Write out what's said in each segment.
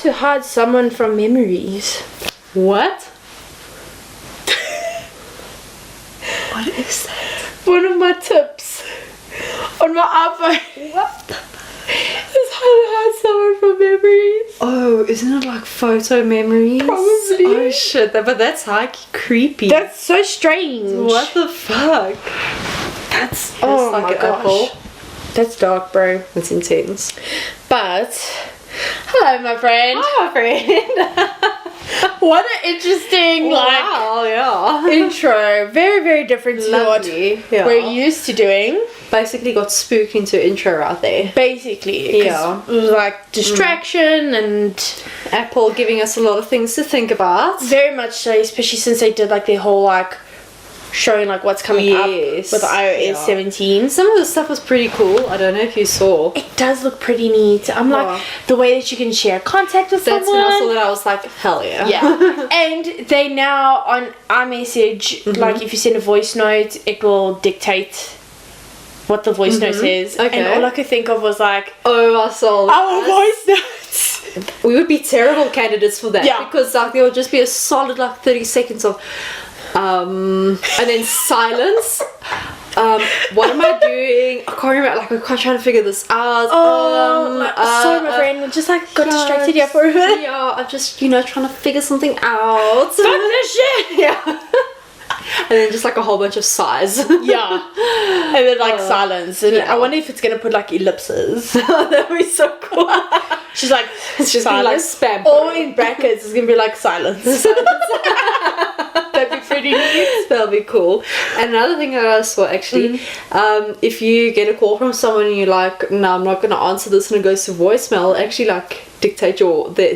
to hide someone from memories. What? What is that? One of my tips on my iPhone. What? Is how to hide someone from memories. Oh, isn't it like photo memories? Probably. Oh shit, but that's like creepy. That's so strange. What the fuck? That's Oh like my an gosh. apple. That's dark, bro. That's intense. But hello, my friend. Hi, my friend. What an interesting Wow, yeah. intro. Very, very different to Lovely, what yeah. we're used to doing. Basically got spooked into intro right there. Basically, 'cause Yeah. it was like distraction and Apple giving us a lot of things to think about. very much so, especially since they did like their whole like showing like what's coming up Yes, with iOS yeah. 17. Some of the stuff was pretty cool. I don't know if you saw. It does look pretty neat. I'm Yeah. like the way that you can share contact with That's someone. when I saw that I was like, hell yeah. Yeah. And they now on iMessage, like if you send a voice note, it will dictate what the voice note says. Okay. And all I could think of was like Oh, I saw that. our voice notes. We would be terrible candidates for that. Yeah. Because like there would just be a solid like 30 seconds of and then silence. What am I doing? I can't remember. Like I'm trying to figure this out. Sorry, my friend. Just like got distracted here for a minute. Yeah, I'm just trying to figure something out. Fuck this shit. Yeah. And then just like a whole bunch of sighs. Yeah. And then like silence. And yeah. I wonder if it's gonna put like ellipses. That would be so cool. She's like It's just be like spam. Or in brackets it's gonna be like silence. That'd be pretty neat. That'll be cool. And another thing that I saw actually, if you get a call from someone and you're like, no, I'm not gonna answer this, and it goes to voicemail, actually like dictate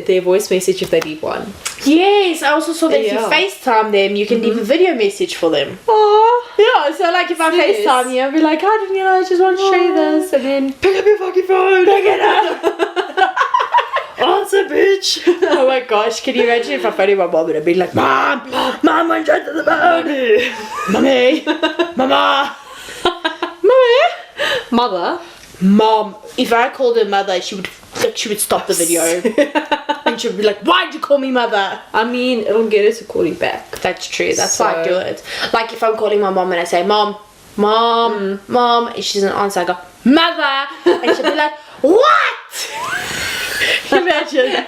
their voice message if they leave one. Yes, I also saw that if you Yeah. FaceTime them, you can leave a video message for them. Oh, Yeah, so like if I Yes. FaceTime you, I'll be like, hi, Daniela, I just want to show you this, and then pick up your fucking phone. pick it up. Answer, bitch. Oh my gosh, can you imagine if I phoned my mom and I'd be like, Mom, I'm trying to the phone. Mommy, Mama, Mommy. Mother. Mom, if I called her mother, she would stop the video. And she would be like, why'd you call me mother? I mean, it'll get her to call you back. That's true, that's why I So- do it. Like if I'm calling my mom and I say, Mom, and she doesn't answer, I go, Mother, and she'll be like, what? Imagine.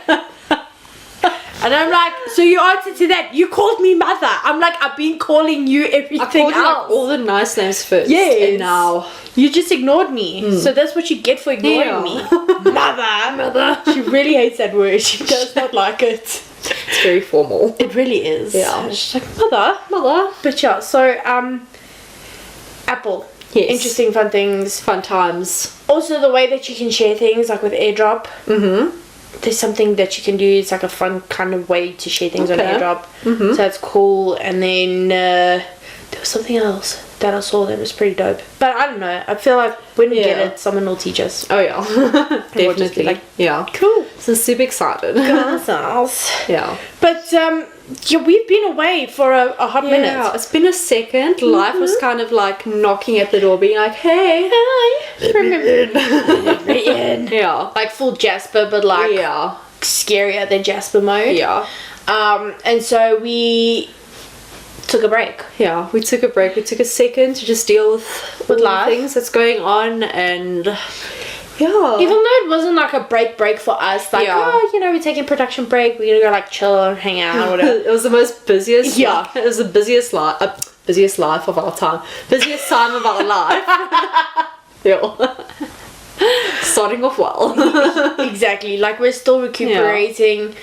And I'm like, so you answered to that, you called me mother. I'm like, I've been calling you everything I called you, else. like, all the nice names first. Yes. And now. You just ignored me. So that's what you get for ignoring Yeah. me. Mother. She really hates that word. She does not like it. It's very formal. It really is. Yeah. She's like, mother. But yeah, so, Apple. Yes. Interesting, fun things. Fun times. Also, the way that you can share things, like with AirDrop. There's something that you can do. It's like a fun kind of way to share things on Okay. AirDrop. So that's cool. And then there was something else that I saw that was pretty dope. But I don't know. I feel like when we get Yeah. it, someone will teach us. Oh yeah. We'll just be Definitely. like, Yeah. cool. So super excited. Yeah. But yeah, we've been away for a hot Yeah, minute. it's been a second. Life was kind of like knocking at the door, being like, "Hey, Hi. Remember? yeah, Like full Jasper, but like yeah, scarier than Jasper mode. yeah, And so we took a break. yeah." We took a break. We took a second to just deal with all the life. things that's going on, and yeah, Even though it wasn't like a break for us, like, Yeah. oh, you know, we're taking production break, we're gonna go like chill and hang out or whatever. it was the most busiest. Yeah. It was the busiest life of our time. Busiest time of our life. Yeah. Starting off well. Exactly, like we're still recuperating.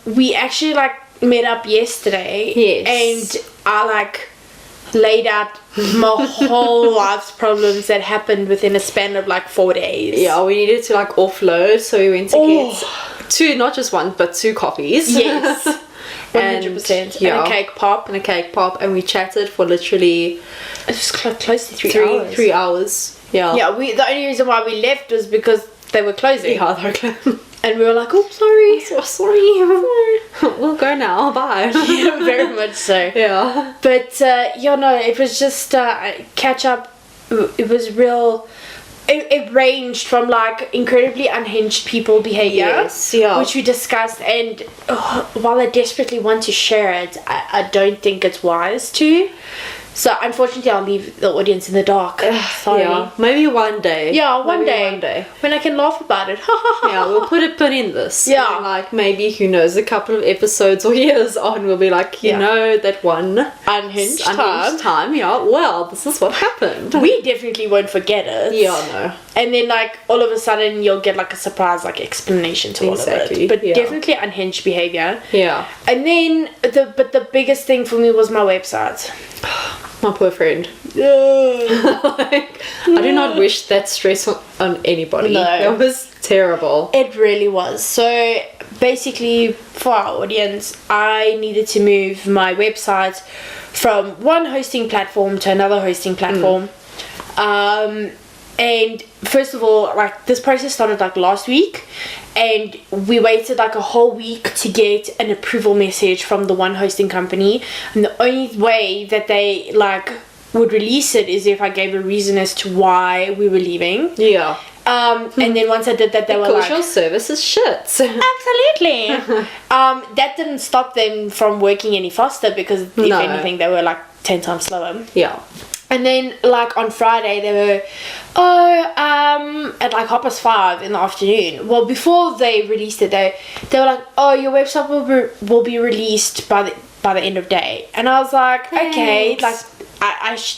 We actually like met up yesterday. Yes. And I like laid out my whole life's problems that happened within a span of like 4 days. Yeah, we needed to like offload, so we went to get two, not just one, but two coffees. Yes. 100%. yeah. And a cake pop. And we chatted for literally It was close to 3 hours. 3 hours. Yeah. Yeah, the only reason why we left was because they were closing. Yeah, they're closed. And we were like, oh, sorry. So sorry. We'll go now. Bye. Yeah, very much so. Yeah. But, yeah, no, it was just catch up. It was real it ranged from like incredibly unhinged people behavior, Yes, yeah. which we discussed, and while I desperately want to share it, I don't think it's wise to. So unfortunately, I'll leave the audience in the dark. Sorry. Yeah, maybe one day. Yeah, one Maybe day. One day. When I can laugh about it. Yeah, we'll put a pin in this. Yeah. And, like, maybe, who knows, a couple of episodes or years on, we'll be like, you Yeah. know, that one Unhinged time. Yeah, well, this is what happened. We definitely won't forget it. Yeah, no. And then like all of a sudden you'll get like a surprise like explanation to all of Exactly, it. But yeah. definitely unhinged behavior. Yeah. And then the biggest thing for me was my website. My poor friend. Ugh. Like, I do not wish that stress on anybody. No. That was terrible. It really was. So basically, for our audience, I needed to move my website from one hosting platform to another hosting platform. And first of all, like this process started like last week, and we waited like a whole week to get an approval message from the one hosting company. And the only way that they like would release it is if I gave a reason as to why we were leaving. Yeah. And then once I did that, they were Because like, your service is shit. absolutely. That didn't stop them from working any faster, because if No. anything, they were like 10 times slower. Yeah. And then like on Friday they were at like 5:30 in the afternoon. Well, before they released it, they were like, oh, your website will be released by the end of day. And I was like, okay, like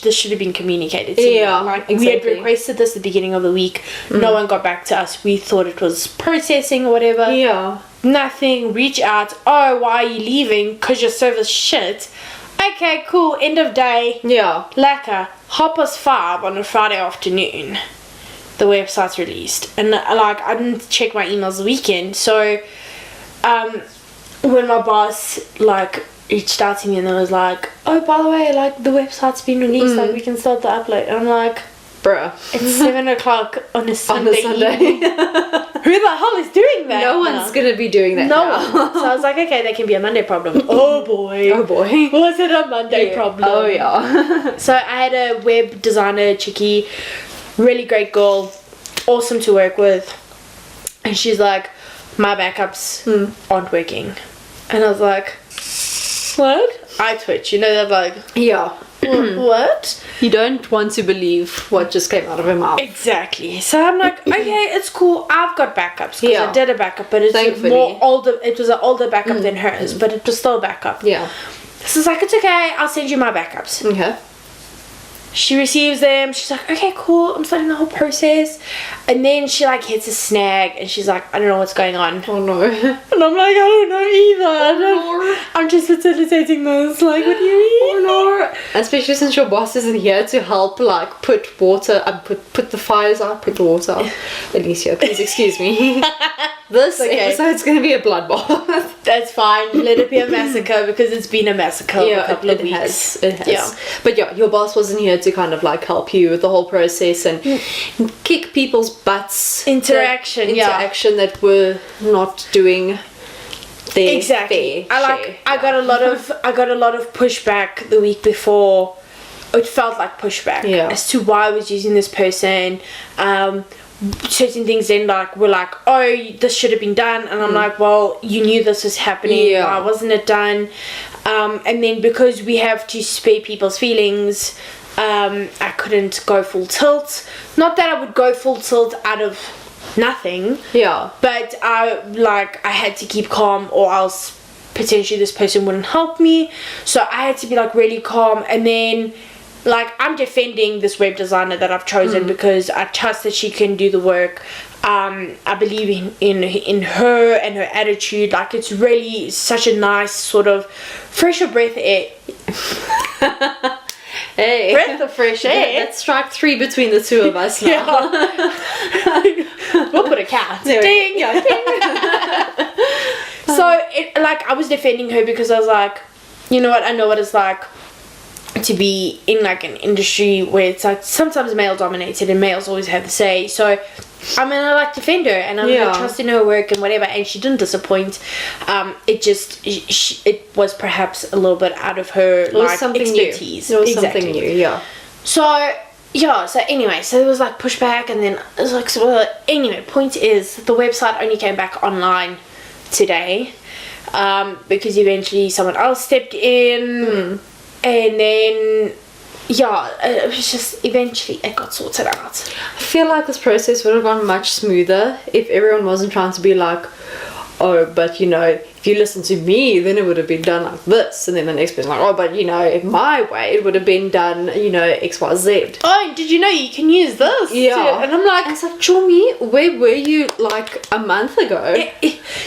this should have been communicated to me. Like we had exactly. requested this at the beginning of the week. No one got back to us. We thought it was processing or whatever. Yeah. Nothing. Reach out. Oh, why are you leaving? Because your service shit. Okay, cool. End of day. Yeah. Lekker. 5:30 on a Friday afternoon, the website's released, and like I didn't check my emails the weekend. So, when my boss like reached out to me and they was like, "Oh, by the way, like the website's been released, like we can start the upload," and I'm like, Bruh. "It's 7:00 on a Sunday. Evening. Who the hell is doing that? No one's gonna be doing that No now. one." So I was like, "Okay, that can be a Monday problem." Oh boy. Oh boy. Was it a Monday problem? Oh yeah. So I had a web designer chickie, really great girl, awesome to work with, and she's like, my backups aren't working, and I was like, what? I twitch, you know that like, Yeah. what? You don't want to believe what just came out of her mouth. Exactly. So I'm like, okay, it's cool. I've got backups because I did a backup, but it's Thankfully. more older. It was an older backup than hers, but it was still a backup. Yeah. So it's like, it's okay. I'll send you my backups. Okay. She receives them. She's like, okay, cool. I'm starting the whole process. And then she like hits a snag and she's like, I don't know what's going on. Oh no. And I'm like, I don't know either. I'm just facilitating this. Like, what do you mean? Oh no. Especially since your boss isn't here to help, like put water, put the fires out, put the water out. Alicia, please excuse me. This episode's gonna be a bloodbath. That's fine. Let it be a massacre because it's been a massacre for a couple of weeks. It has. Yeah. But yeah, your boss wasn't here to kind of like help you with the whole process and kick people's butts. Interaction that were not doing their exactly. fair share. I got a lot of pushback the week before. It felt like pushback as to why I was using this person. Certain things then like were like, oh, this should have been done, and I'm like, well, you knew this was happening. Why wasn't it done? And then because we have to spare people's feelings, I couldn't go full tilt. Not that I would go full tilt out of nothing, but I had to keep calm, or else potentially this person wouldn't help me. So I had to be like really calm, and then like I'm defending this web designer that I've chosen because I trust that she can do the work. I believe in her and her attitude. Like it's really such a nice sort of fresh of breath air. Hey, breath of fresh air. That's strike 3 between the two of us now. We'll put a cat. Ding. Ding. So I was defending her because I was like, you know what? I know what it's like to be in like an industry where it's like sometimes male dominated and males always have the say. So I'm gonna like defend her and I'm gonna trust in her work and whatever, and she didn't disappoint. It was perhaps a little bit out of her like expertise. New. It was something new, So yeah, so anyway, so there was like pushback, and then it was like, so anyway, point is, the website only came back online today, because eventually someone else stepped in, and then, yeah, it was just, eventually it got sorted out. I feel like this process would have gone much smoother if everyone wasn't trying to be like, oh, but you know, if you listen to me, then it would have been done like this, and then the next person like, oh, but you know, in my way, it would have been done, you know, XYZ. Oh, did you know you can use this? Yeah. too? And I'm like, it's like, Chomi, where were you like a month ago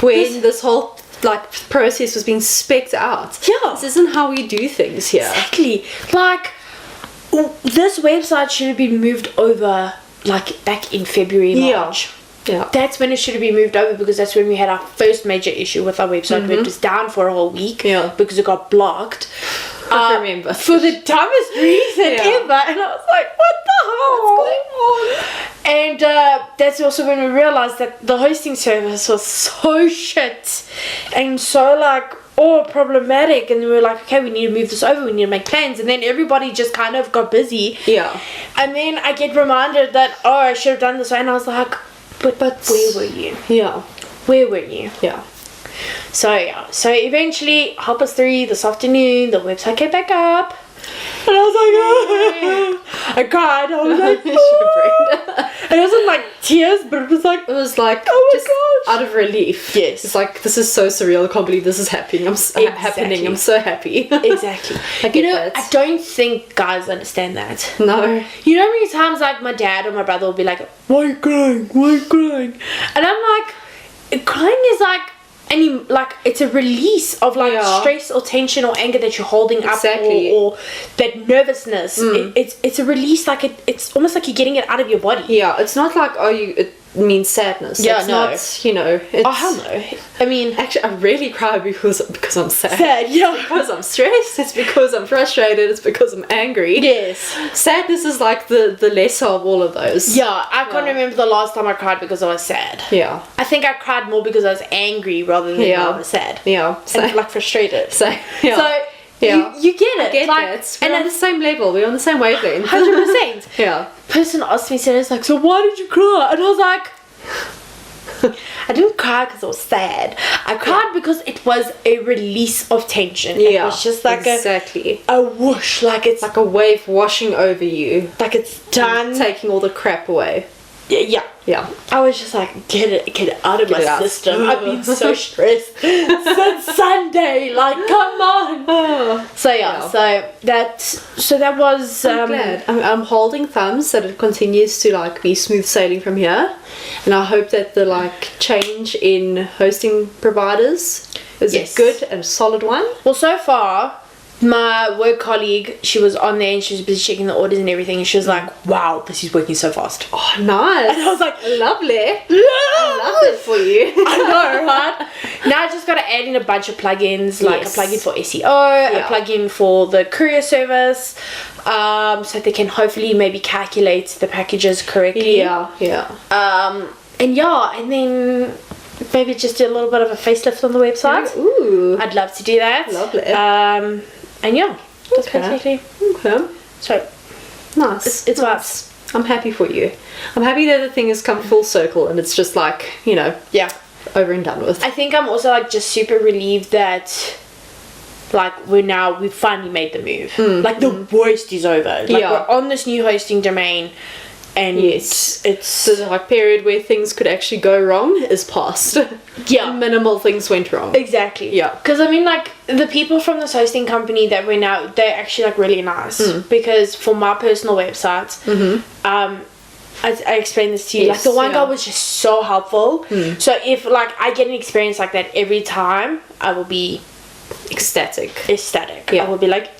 when this whole like process was being specced out? Yeah. This isn't how we do things here. Exactly. Like, this website should have been moved over like back in February, March. Yeah. That's when it should have been moved over, because that's when we had our first major issue with our website. It was down for a whole week because it got blocked. I remember. For the dumbest reason ever. And I was like, what the hell? What's going on? And that's also when we realized that the hosting service was so shit and so like problematic, and we were like, okay, we need to move this over, we need to make plans, and then everybody just kind of got busy. Yeah. And then I get reminded that, oh, I should have done this, and I was like, but where were you? Yeah. Where were you? Yeah. So yeah, so eventually, 3:30 this afternoon, the website came back up, and I was like, oh. I cried. I was like, oh. And it wasn't like tears, but it was like, oh my gosh, out of relief. Yes. It's like, this is so surreal. I can't believe this is happening. Happening. I'm so happy. Exactly. I get that. I don't think guys understand that. No. You know how many times like my dad or my brother will be like, why are you crying? Why are you crying? And I'm like, crying is like, it's a release of like stress or tension or anger that you're holding up, or that nervousness. It's a release, like it's almost like you're getting it out of your body. Yeah, it's not like it means sadness. Yeah, it's no. not, you know. It's, oh hell no. I mean, actually, I really cry because I'm sad. Sad, yeah. Because I'm stressed. It's because I'm frustrated. It's because I'm angry. Yes. Sadness is like the lesser of all of those. Yeah, I can't remember the last time I cried because I was sad. Yeah. I think I cried more because I was angry rather than I was sad. Yeah. And like frustrated. So yeah. So you get it. I get like, it. We're on the same level. We're on the same wavelength. 100%. Yeah. Person asked me, so it's like, so why did you cry? And I was like, I didn't cry because I was sad. I cried because it was a release of tension. It was just like a whoosh, like it's like a wave washing over you, like it's done, taking all the crap away. Yeah. I was just like, get it out of my system. I've been so stressed since Sunday. Like, come on. So that was. I'm glad. I'm holding thumbs that it continues to like be smooth sailing from here, and I hope that the like change in hosting providers is a good and solid one. Well, so far, my work colleague, she was on there and she was busy checking the orders and everything, and she was like, wow, this is working so fast. Oh, nice. And I was like, lovely. I love it for you. I know, right? Now I just got to add in a bunch of plugins, like a plugin for SEO, a plugin for the courier service, so they can hopefully maybe calculate the packages correctly. And then maybe just do a little bit of a facelift on the website. Ooh. I'd love to do that. Lovely. And that's basically. Okay. So, nice. It's nice. I'm happy for you. I'm happy that the thing has come full circle and it's just like, you know, over and done with. I think I'm also like just super relieved that like we finally made the move. Like the worst is over. Like we're on this new hosting domain. And it's the like period where things could actually go wrong is past. Minimal things went wrong. Exactly. Because I mean, like the people from this hosting company that we're now, they're actually like really nice. Because for my personal website, I explained this to you. Like the one guy was just so helpful. So if like I get an experience like that every time, I will be ecstatic. I will be like,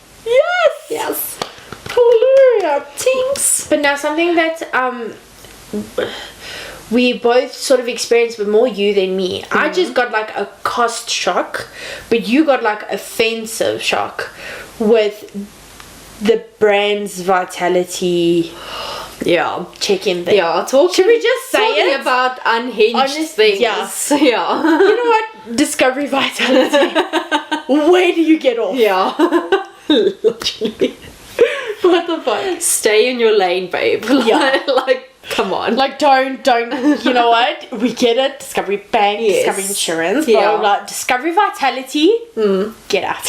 yes. Hallelujah. Thanks. But now something that we both sort of experienced, but more you than me. I just got like a cost shock, but you got like offensive shock with the brand's vitality check-in thing. Should we just say it about unhinged things? You know what? Discovery vitality. Where do you get off? Literally. What the fuck? Stay in your lane, babe. Yeah. Like, come on. Like, don't, you know what? We get it. Discovery Bank, Yes. Discovery Insurance, Yeah. blah, blah, blah. Discovery Vitality, get out.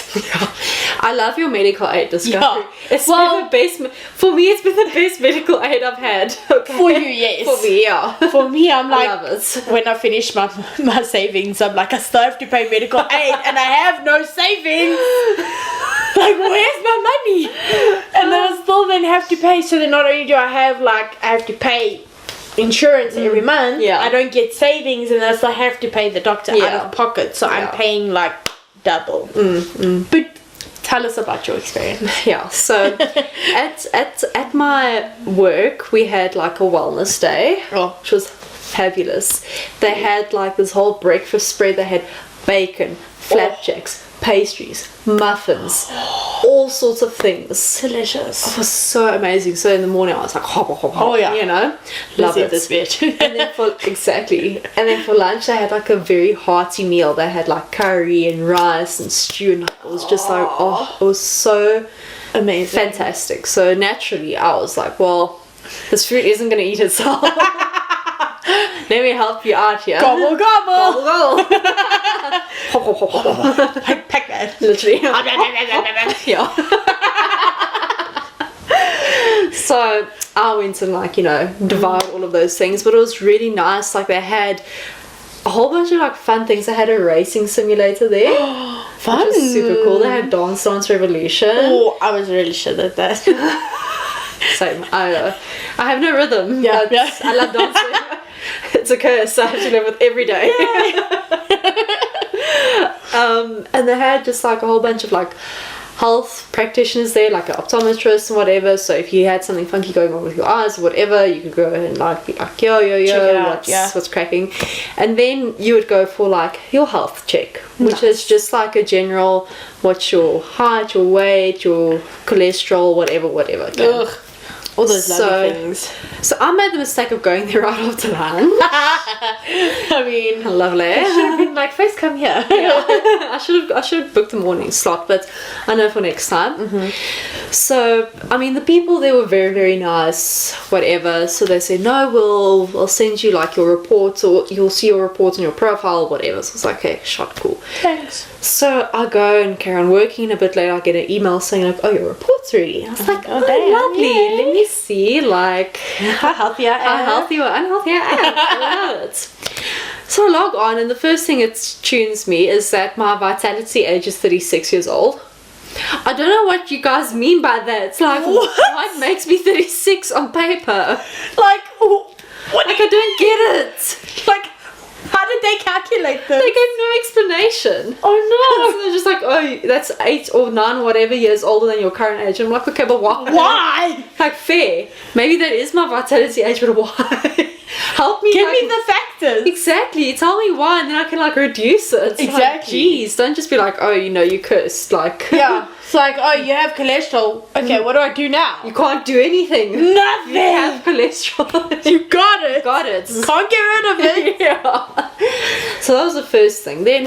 I love your medical aid Discovery. Yeah. It's Well- been the best, for me, it's been the best medical aid I've had. Okay. For you, yes. For me, yeah. For me, I'm like, love it. when I finish my savings, I'm like, I still have to pay medical aid and I have no savings. Like, where's my money? And then I still then have to pay. So then not only do I have to pay insurance every month, Yeah. I don't get savings, and I still have to pay the doctor out Yeah. of pocket. So I'm Yeah. paying like double. But tell us about your experience. Yeah, so at my work we had like a wellness day, Oh. which was fabulous. They had like this whole breakfast spread. They had bacon, flapjacks, pastries, muffins, all sorts of things. Delicious. It was so amazing. So in the morning I was like, hop, hop, hop, hop, Oh, yeah. you know, love it. this bitch. And then and then for lunch they had like a very hearty meal. They had like curry and rice and stew, and it was just like, it was so Amazing. fantastic. So naturally I was like, well, this food isn't going to eat itself. Let me help you out here. Gobble, gobble. Gobble, gobble. Like, pack that. Literally. Yeah. So I went and like, you know, devoured all of those things, but it was really nice. Like they had a whole bunch of like fun things. They had a racing simulator there. Fun. Which was super cool. They had Dance Revolution. Oh, I was really shit at that. Same. I have no rhythm. Yeah, but yeah. I love dancing. It's a curse I have to live with every day. And they had just like a whole bunch of like health practitioners there, like an optometrist and whatever. So if you had something funky going on with your eyes or whatever, you could go and like be like, yo, Check it out, what's cracking. And then you would go for like your health check, which is just like a general, what's your height, your weight, your cholesterol, whatever. Okay? Ugh. All those lovely things. So I made the mistake of going there right after lunch. I mean, Lovely. I should have been like, first come here. I should have booked the morning slot, but I know for next time. So I mean, the people there were very, very nice, whatever. So they said, no, we'll send you like your reports, or you'll see your reports on your profile, whatever. So I was like, okay, shot, cool. Thanks. So I go and carry on working. A bit later I get an email saying like, oh, your report's ready. I was like, oh, damn, lovely. yay. Let me see like How healthy I am. how healthy or unhealthy I am. I love it. So I log on, and the first thing it tunes me is that my vitality age is 36 years old. I don't know what you guys mean by that. It's like, what makes me 36 on paper? Like, what? Like, I don't get it. Like, how did they calculate this? They gave no explanation. Oh So they're just like, oh, that's 8 or 9 whatever years older than your current age. I'm like, okay, but why? no. Why? Like, fair. Maybe that is my vitality age, but why? Help me. Give like, me the factors. Exactly. Tell me why, and then I can like reduce it. It's Exactly. Like, geez, don't just be like, oh, you know, you cursed. Like, Yeah. It's like, oh, you have cholesterol. Okay, what do I do now? you can't do anything. Nothing. You have cholesterol. You got it. Got it. Can't get rid of it. Yeah. So that was the first thing. Then,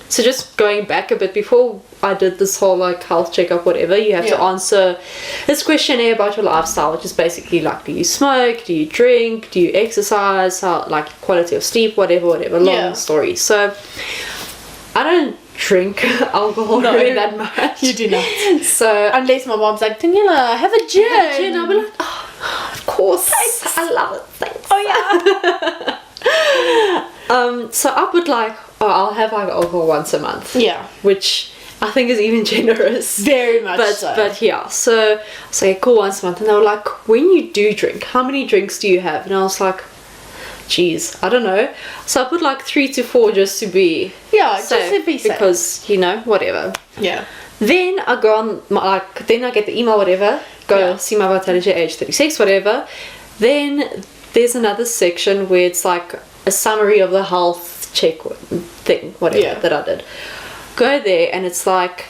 so just going back a bit, before I did this whole like health checkup, whatever, you have to answer this questionnaire about your lifestyle, which is basically like, do you smoke, do you drink, do you exercise, how, like quality of sleep, whatever, long story. So I don't drink alcohol really that much. You do not. So Unless my mom's like, Daniela, have a gin. and I'll be like, oh, of course, Thanks. I love it, thanks. Oh yeah. So I put like, I'll have like alcohol once a month. Yeah. Which I think is even generous. Very much But so. but yeah, so cool, once a month, and they were like, when you do drink, how many drinks do you have? And I was like, geez, I don't know. So I put like 3 to 4 just to be just to be safe. because you know, whatever. Yeah. Then I go on then I get the email, whatever, go see my vitality age 36, whatever. Then there's another section where it's like a summary of the health check thing, whatever, that I did. Go there and it's like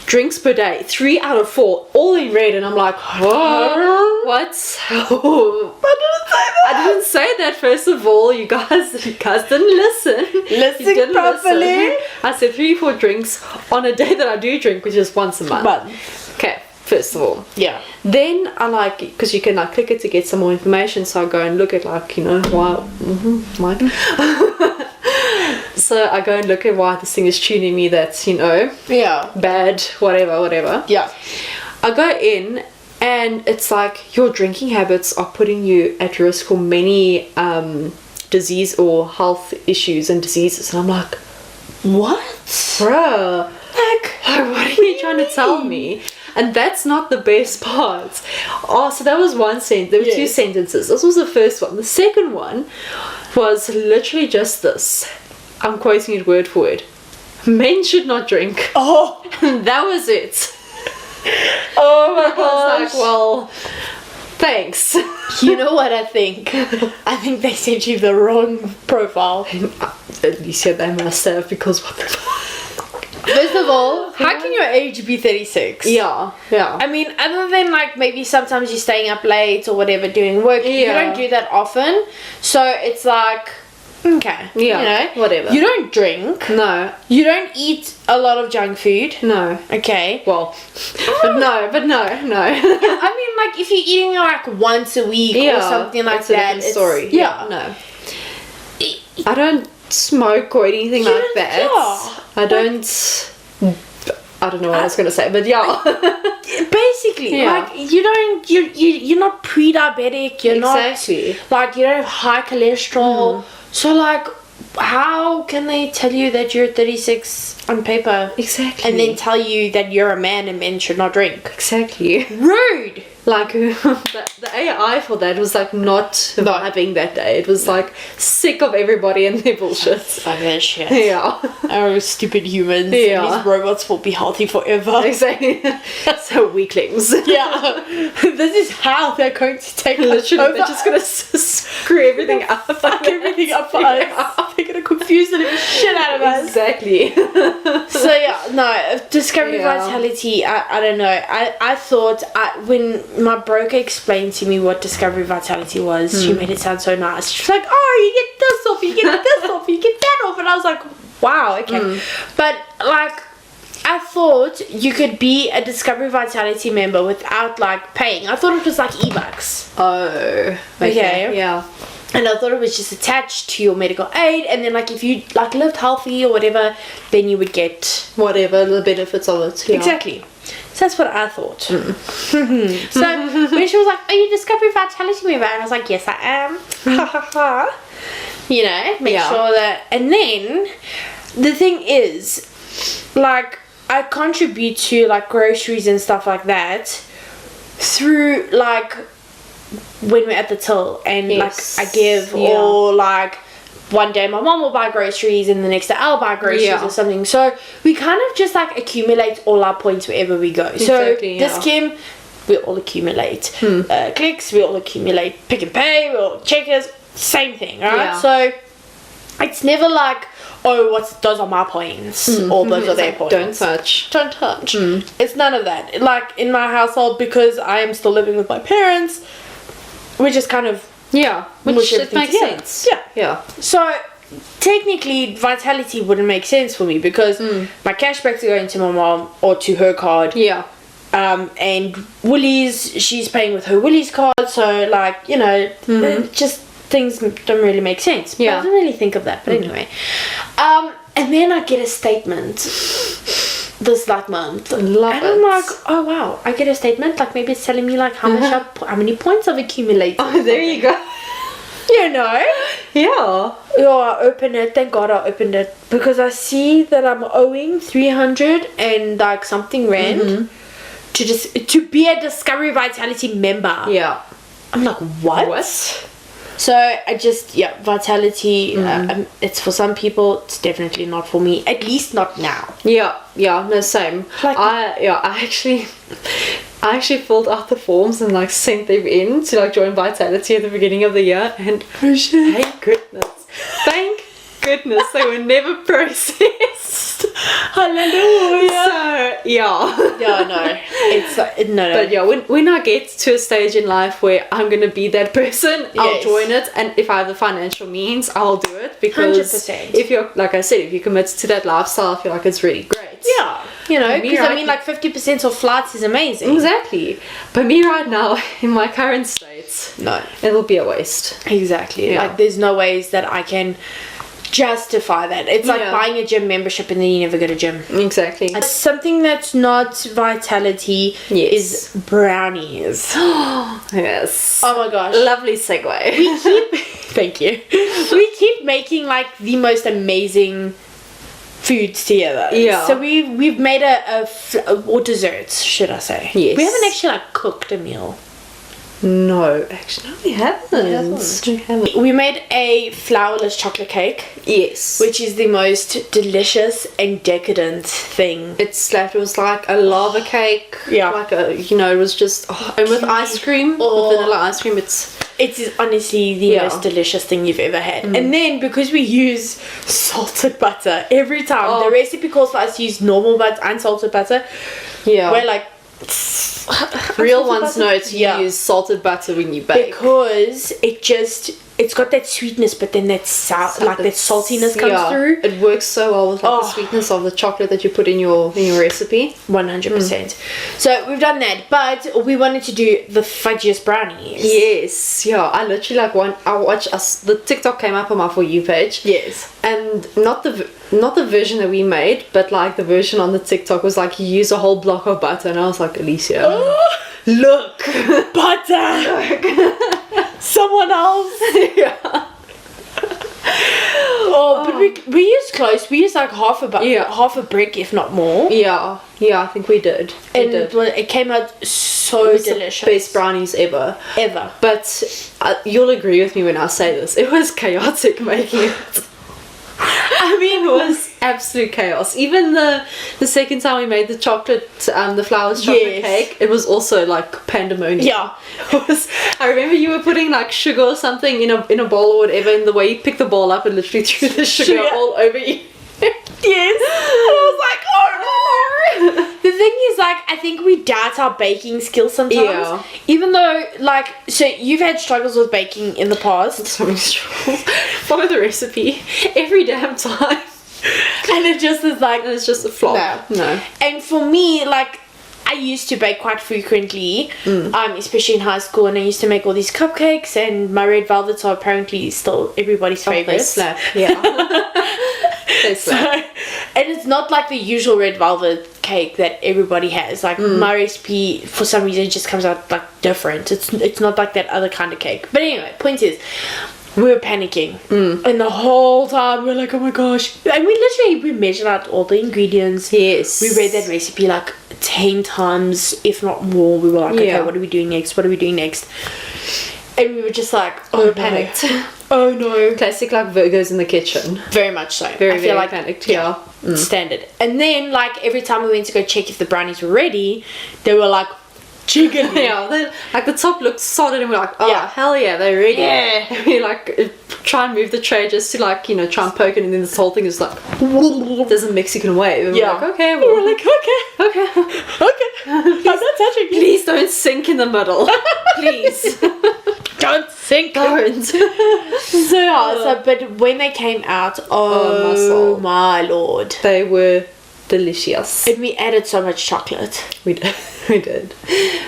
drinks per day, 3 out of 4, all in red, and I'm like, what? I didn't say that. First of all, you guys didn't listen. Listen You didn't properly. listen. I said 3 or 4 drinks on a day that I do drink, which is once a month. Okay, first of all. Yeah. Then I like, because you can like click it to get some more information, so I go and look at like, you know, why, Mike. So I go and look at why this thing is tuning me that's, you know, Yeah. bad, whatever. Yeah. I go in and it's like your drinking habits are putting you at risk for many disease or health issues and diseases. And I'm like, What? bruh, like, what are you trying to tell me? And that's not the best part. Oh, so that was one sentence. There were two Yes. sentences. This was the first one. The second one was literally just this. I'm quoting it word for word. Men should not drink. Oh. And that was it. Oh my I was like, well, thanks. You know what I think? I think they sent you the wrong profile. Alicia, they must have, because what the fuck? First of all, how can your age be 36? Yeah. I mean, other than like maybe sometimes you're staying up late or whatever doing work, you Yeah. don't do that often. So it's like, okay, Yeah, you know, whatever. You don't drink. No. You don't eat a lot of junk food. No. Okay. Well, but no. I mean, like if you're eating like once a week or something like it's a that, different story. Yeah. No. I don't smoke or anything like don't- that. yeah. I don't. I don't know what I was gonna say, but yeah. Basically, Yeah. like you're not pre-diabetic. You're Exactly. not like you don't have high cholesterol. So like, how can they tell you that you're 36 on paper? Exactly. And then tell you that you're a man and men should not drink? Exactly. Rude. Like the AI for that was like not vibing that day. It was like sick of everybody and their bullshit. Fuck that shit. Yeah. Oh, stupid humans. Yeah. These robots will be healthy forever. Exactly. So weaklings. Yeah. This is how they're going to take us Literally, over. they're just gonna screw everything up. Fuck everything up for us. They're gonna confuse the living shit out of us. Exactly. So yeah, no, Discovery Yeah. Vitality, I don't know. I thought, when my broker explained to me what Discovery Vitality was, she made it sound so nice. She was like, oh, you get this off, you get this off, you get that off. And I was like, wow, okay. But like, I thought you could be a Discovery Vitality member without like paying. I thought it was like eBucks. Oh. Okay. Yeah. And I thought it was just attached to your medical aid, and then like if you like lived healthy or whatever, then you would get Whatever the benefits of it. Yeah. exactly. So that's what I thought. So when she was like, "Are you a Discovery Vitality member?" and I was like, "Yes, I am." You know, make Yeah. sure that. And then the thing is, like, I contribute to like groceries and stuff like that through like when we're at the till, and Yes. like I give, Yeah. or like one day my mom will buy groceries and the next day I'll buy groceries Yeah. or something. So we kind of just like accumulate all our points wherever we go. Exactly, so this yeah. Kim, we all accumulate clicks, we all accumulate Pick and Pay, we all checkers, same thing, right? Yeah. So it's never like, oh, those are my points or those are their points. Don't touch. Don't touch. It's none of that. Like in my household, because I am still living with my parents, we just kind of Yeah. mush Which it everything makes together. sense. Yeah. Yeah. So technically, Vitality wouldn't make sense for me because my cashbacks are going to my mom or to her card. Yeah. And Woolies, she's paying with her Woolies card. So like, you know, just things don't really make sense. But Yeah. I didn't really think of that. But anyway, and then I get a statement this like month, Love and I'm it. like, oh wow, I get a statement, like maybe it's telling me like how many points I've accumulated. Oh, there you go. You know. Yeah. Oh, I opened it. Thank God I opened it, because I see that I'm owing 300 and like something rand to be a Discovery Vitality member. Yeah. I'm like, what? What? So I just, Vitality, it's for some people, it's definitely not for me, at least not now. Yeah, no, same. Like- I actually filled out the forms and like sent them in to like join Vitality at the beginning of the year, and thank goodness they were never processed. Hallelujah. So yeah. Yeah, no, it's no. But yeah, when I get to a stage in life where I'm gonna be that person, I'll Yes. join it, and if I have the financial means, I'll do it, because 100%. if you're, like I said, if you commit to that lifestyle, I feel like it's really great. Yeah. You know, Me, because I right? mean, like 50% of flights is amazing. Exactly. But me right now, in my current state, No. it'll be a waste. Exactly. Yeah. Like, there's no ways that I can justify that. It's like Yeah. buying a gym membership and then you never go to gym. Exactly. Something that's not vitality Yes. is brownies. Yes. Oh my gosh. Lovely segue. Thank you. We keep making like the most amazing foods together. Yeah. So we've made or desserts, should I say? Yes. We haven't actually like cooked a meal. No, actually, no, we haven't. We haven't. We made a flourless chocolate cake, Yes. which is the most delicious and decadent thing. It was like a lava cake. Yeah. Like it was just, and with ice cream, Oh. with vanilla ice cream, it's It is honestly the Yeah. most delicious thing you've ever had. And then because we use salted butter every time, Oh. the recipe calls for us to use normal butter, unsalted butter. yeah. We're like, Real unsalted ones butter? know to use salted butter when you bake. Because it's got that sweetness, but then that that saltiness comes through. It works so well with like the sweetness of the chocolate that you put in your recipe. 100%. So we've done that, but we wanted to do the fudgiest brownies. Yes, yeah. I literally I watched the TikTok came up on my For You page. Yes. And not the version that we made, but like the version on the TikTok was like you use a whole block of butter, and I was like, Alicia, look, butter. Someone else. yeah. But we used close. We used like half a brick, if not more. Yeah, I think we did. And it came out so delicious. The best brownies ever. But you'll agree with me when I say this. It was chaotic making it. I mean, it was absolute chaos. Even the second time we made the the flourless chocolate cake, it was also like pandemonium. Yeah. I remember you were putting like sugar or something in a bowl or whatever, and the way you picked the bowl up and literally threw the sugar all over you. Yes. I was like, oh no. The thing is, like, I think we doubt our baking skills sometimes. Yeah. Even though, like, so you've had struggles with baking in the past. So many struggles. Follow the recipe every damn time. And it just is like, And it's just a flop. No. And for me, like, I used to bake quite frequently, especially in high school, and I used to make all these cupcakes, and my red velvets are apparently still everybody's favorites. They slap. Yeah. They slap. And it's not like the usual red velvet cake that everybody has. Like, my recipe, for some reason, just comes out like different. It's not like that other kind of cake. But anyway, point is, we were panicking, and the whole time we were like, oh my gosh. And we measured out all the ingredients. Yes. We read that recipe like 10 times, if not more. We were like, okay, what are we doing next? And we were just like, we panicked. Oh no. Classic like Virgos in the kitchen. Very much so. Very, I feel very like panicked. Yeah. standard. And then, like, every time we went to go check if the brownies were ready, they were like jiggling. Yeah, like the top looked solid, and we're like, oh Yeah. hell yeah, they're ready. Yeah. And we like try and move the tray just to like try and poke it, and then this whole thing is like there's a Mexican wave. And Yeah. we're like, okay, We were like, okay, I'm not touching it. please don't sink in the middle. Please Don't sink. don't. But when they came out, my oh soul. my lord. They were delicious. And we added so much chocolate. We did. We did.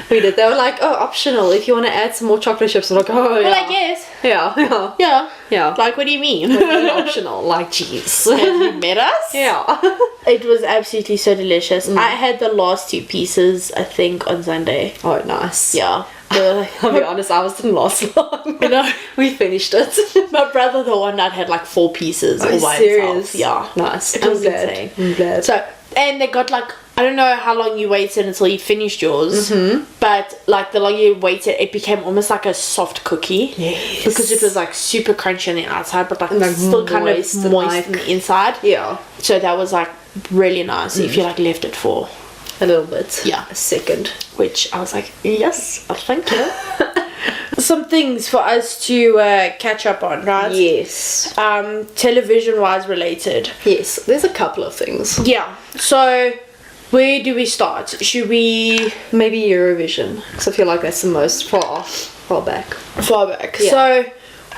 They were like, oh, optional if you want to add some more chocolate chips. We're like, oh yeah. We're like, yes. Yeah. Like, what do you mean? Optional, like cheese. Have you met us? Yeah. It was absolutely so delicious. I had the last 2 pieces, I think, on Sunday. Oh, nice. Yeah. I'll be honest, ours didn't last long. You know? We finished it. My brother, the one that had like 4 pieces all by himself. Yeah. Nice. It was insane. I'm glad. So, and they got like, I don't know how long you waited until you finished yours, but like the longer you waited, it became almost like a soft cookie. Yes. Because it was like super crunchy on the outside, but like still kind of moist and on the inside. Yeah. So that was like really nice if you like left it for a little bit. Yeah. A second. Which I was like, yes, thank you. Some things for us to catch up on, right? Yes. Television wise related. Yes. There's a couple of things. Yeah. So where do we start? Should we maybe Eurovision? Because I feel like that's the most far back. Far back. Yeah. So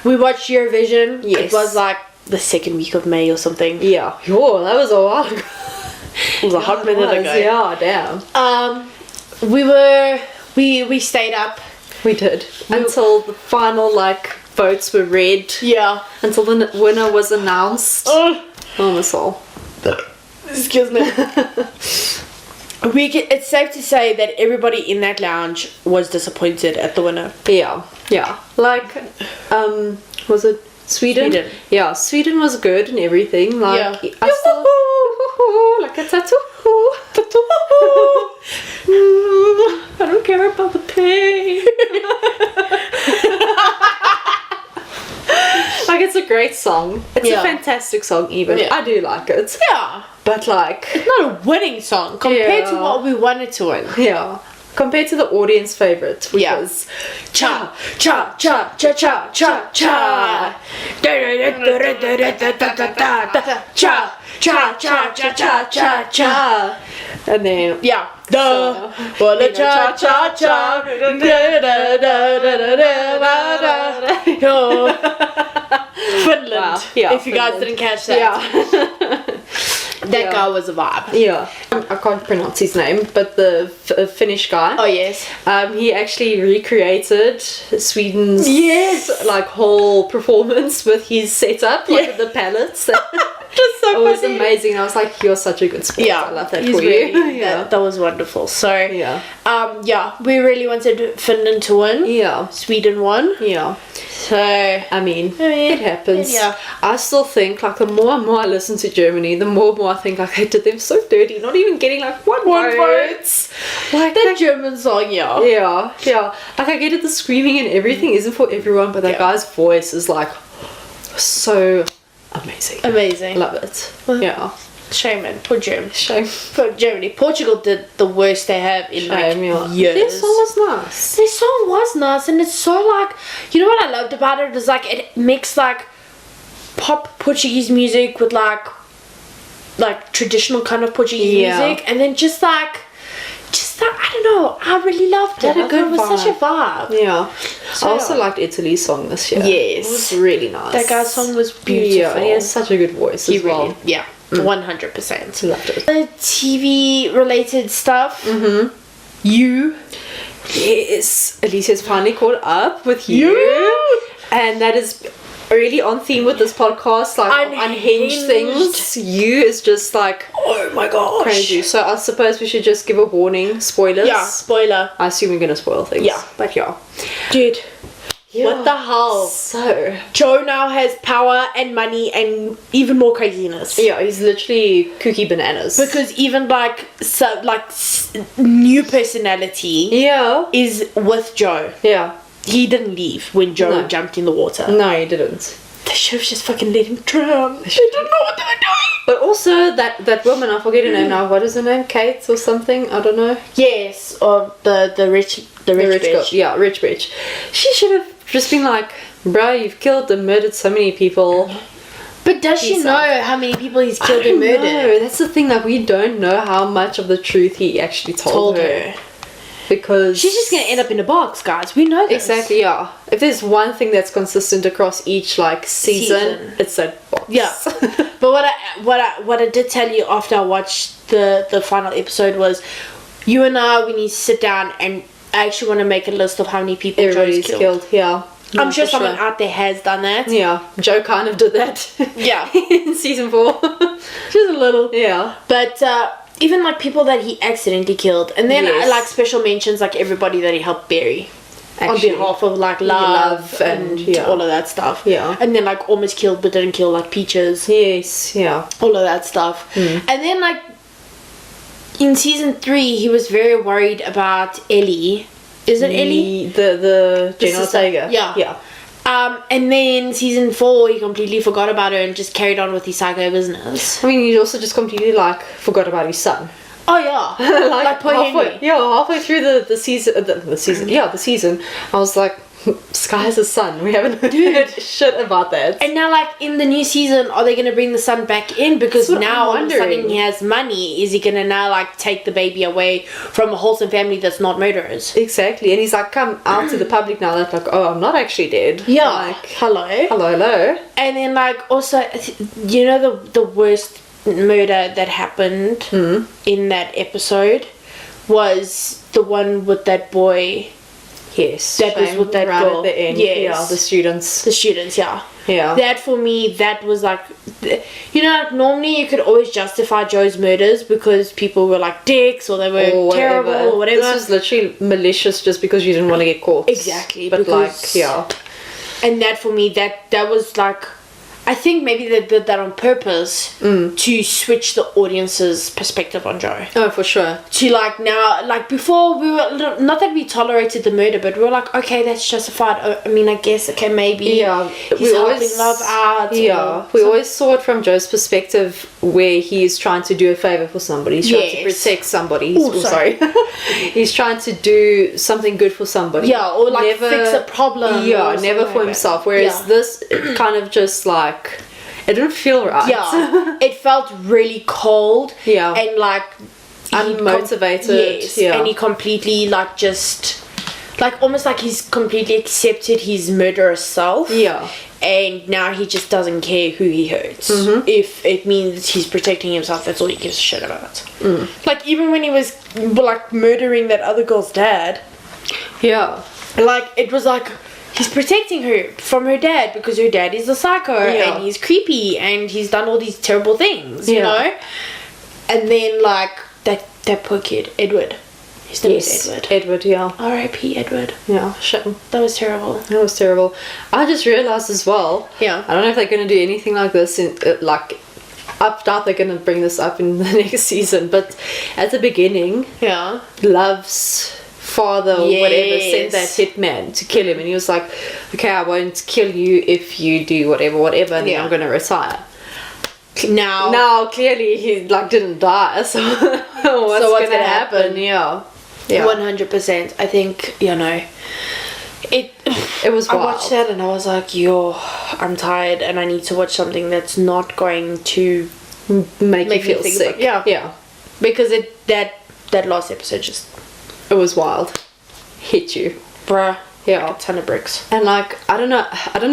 we watched Eurovision. Yes. It was like the second week of May or something. Yeah. Oh, that was a while ago. It was a hot minute ago. Yeah, damn. We stayed up. We did. Until the final, like, votes were read. Yeah. Until the winner was announced. Oh my soul. Excuse me. It's safe to say that everybody in that lounge was disappointed at the winner. Yeah. Like, was it Sweden? Yeah, Sweden was good and everything. Like, I still... like a tattoo. I don't care about the pain. Like, it's a great song. It's a fantastic song even. Yeah. I do like it. Yeah. But like... It's not a winning song compared to what we wanted to win. Yeah. Compared to the audience favourite, which was cha cha cha cha cha cha cha cha cha cha cha cha cha cha, and then cha cha cha. Finland. Yeah, if you guys didn't catch that. Yeah. That guy was a vibe. Yeah. I can't pronounce his name, but the Finnish guy. Oh, yes. He actually recreated Sweden's like whole performance with his setup, like with the palettes. Just so it was amazing. I was like, you're such a good sport. I love that for you. Yeah. That was wonderful. So, yeah, we really wanted Finland to win. Yeah. Sweden won. Yeah. So, I mean, it happens. Yeah. I still think, like, the more and more I listen to Germany, the more and more I think, like, I did them so dirty, not even getting, like, one vote. Like, that German song, Yeah. Like, I get it, the screaming and everything isn't for everyone, but that guy's voice is, like, so amazing. Amazing. Love it. Yeah. Shame, man. Poor Germany. Shame. Poor Germany. Portugal did the worst they have in years. Their song was nice. Their song was nice, and it's so like, you know what I loved about it is like it mixed like pop Portuguese music with like traditional kind of Portuguese music, and then just like I don't know, I really loved it. It was such a vibe. Yeah. So, I also liked Italy's song this year. Yes. It was really nice. That guy's song was beautiful. Yeah, and he has such a good voice as well. Yeah. 100%. Loved it. The TV related stuff. Mm-hmm. You. Yes. Alicia's finally caught up with you. And that is really on theme with this podcast, like unhinged things. You is just like, oh my gosh, crazy. So I suppose we should just give a warning. Spoilers. Yeah, spoiler. I assume we're gonna spoil things. Yeah. But dude. Yeah. What the hell? So Joe now has power and money and even more craziness. Yeah, he's literally kooky bananas. Because even new personality is with Joe. Yeah. He didn't leave when Joe jumped in the water. No, he didn't. They should have just fucking let him drown. They didn't know what they were doing. But also that woman, I forget her name now. What is her name? Kate or something? I don't know. Yes, or the rich bitch. Girl. Yeah, rich bitch. She should have just been like, bruh, you've killed and murdered so many people. But does she know how many people he's killed and murdered? No, that's the thing. Like, we don't know how much of the truth he actually told her. Because she's just gonna end up in a box, guys. We know this. Exactly, yeah. If there's one thing that's consistent across each like season. It's that box. Yeah. But what I did tell you after I watched the final episode was, you and I, we need to sit down and I actually want to make a list of how many people everybody's killed. Yeah. I'm sure someone out there has done that. Yeah. Joe kind of did that. Yeah. In season 4. Just a little. Yeah. But even like people that he accidentally killed, and then like special mentions like everybody that he helped bury on behalf of like love and all of that stuff. Yeah. And then like almost killed but didn't kill, like Peaches. Yes. Yeah. All of that stuff. And then like in season 3 he was very worried about Ellie. Is it Ellie? The General Tiger. Yeah. Yeah. And then season 4 he completely forgot about her and just carried on with his psycho business. I mean, he also just completely like forgot about his son. Oh yeah. like halfway through the season, I was like, Sky has a son. We haven't heard shit about that. And now, like, in the new season, are they going to bring the son back in? Because now, all of a sudden, he has money. Is he going to now, like, take the baby away from a wholesome family that's not murderers? Exactly. And he's, like, come out to the public now. That's like, oh, I'm not actually dead. Yeah. Like, hello. And then, like, also, you know the worst murder that happened in that episode was the one with that boy. Yes. That was with that right girl. at the end. Yes. Yeah, the students. The students, yeah. Yeah. That for me, that was like, you know, normally you could always justify Joe's murders because people were like dicks or they were terrible or whatever. This was literally malicious just because you didn't want to get caught. Exactly. But because, like, yeah. And that for me, that was like, I think maybe they did that on purpose to switch the audience's perspective on Joe. Oh, for sure. To like now, like before we were, not that we tolerated the murder, but we were like, okay, that's justified. I mean, I guess, okay, maybe he's helping love out. Yeah, we always saw it from Joe's perspective where he is trying to do a favor for somebody. He's trying to protect somebody. Sorry. He's trying to do something good for somebody. Yeah, or like fix a problem. Yeah, never for himself. Whereas this kind of just like, it didn't feel right. Yeah, it felt really cold. Yeah, and like unmotivated. Yes, and he completely like just like almost like he's completely accepted his murderous self. Yeah, and now he just doesn't care who he hurts. If it means he's protecting himself, that's all he gives a shit about. Like even when he was like murdering that other girl's dad. Yeah, like it was like. He's protecting her from her dad because her dad is a psycho and he's creepy and he's done all these terrible things, you know? And then, like, that poor kid, Edward. His name is Edward. Edward, yeah. R.I.P. Edward. Yeah, shame. That was terrible. That was terrible. I just realised as well, I don't know if they're going to do anything like this in, like, I doubt they're going to bring this up in the next season, but at the beginning, Love's father or whatever sent that hitman to kill him, and he was like, okay, I won't kill you if you do whatever and then I'm gonna retire. Now clearly he like didn't die, so what's gonna happen? Yeah 100%. I think, you know, it was wild. I watched that and I was like, I'm tired and I need to watch something that's not going to make you feel sick. Because that last episode just, it was wild. Hit you, bruh. Yeah, like a ton of bricks. And like I don't know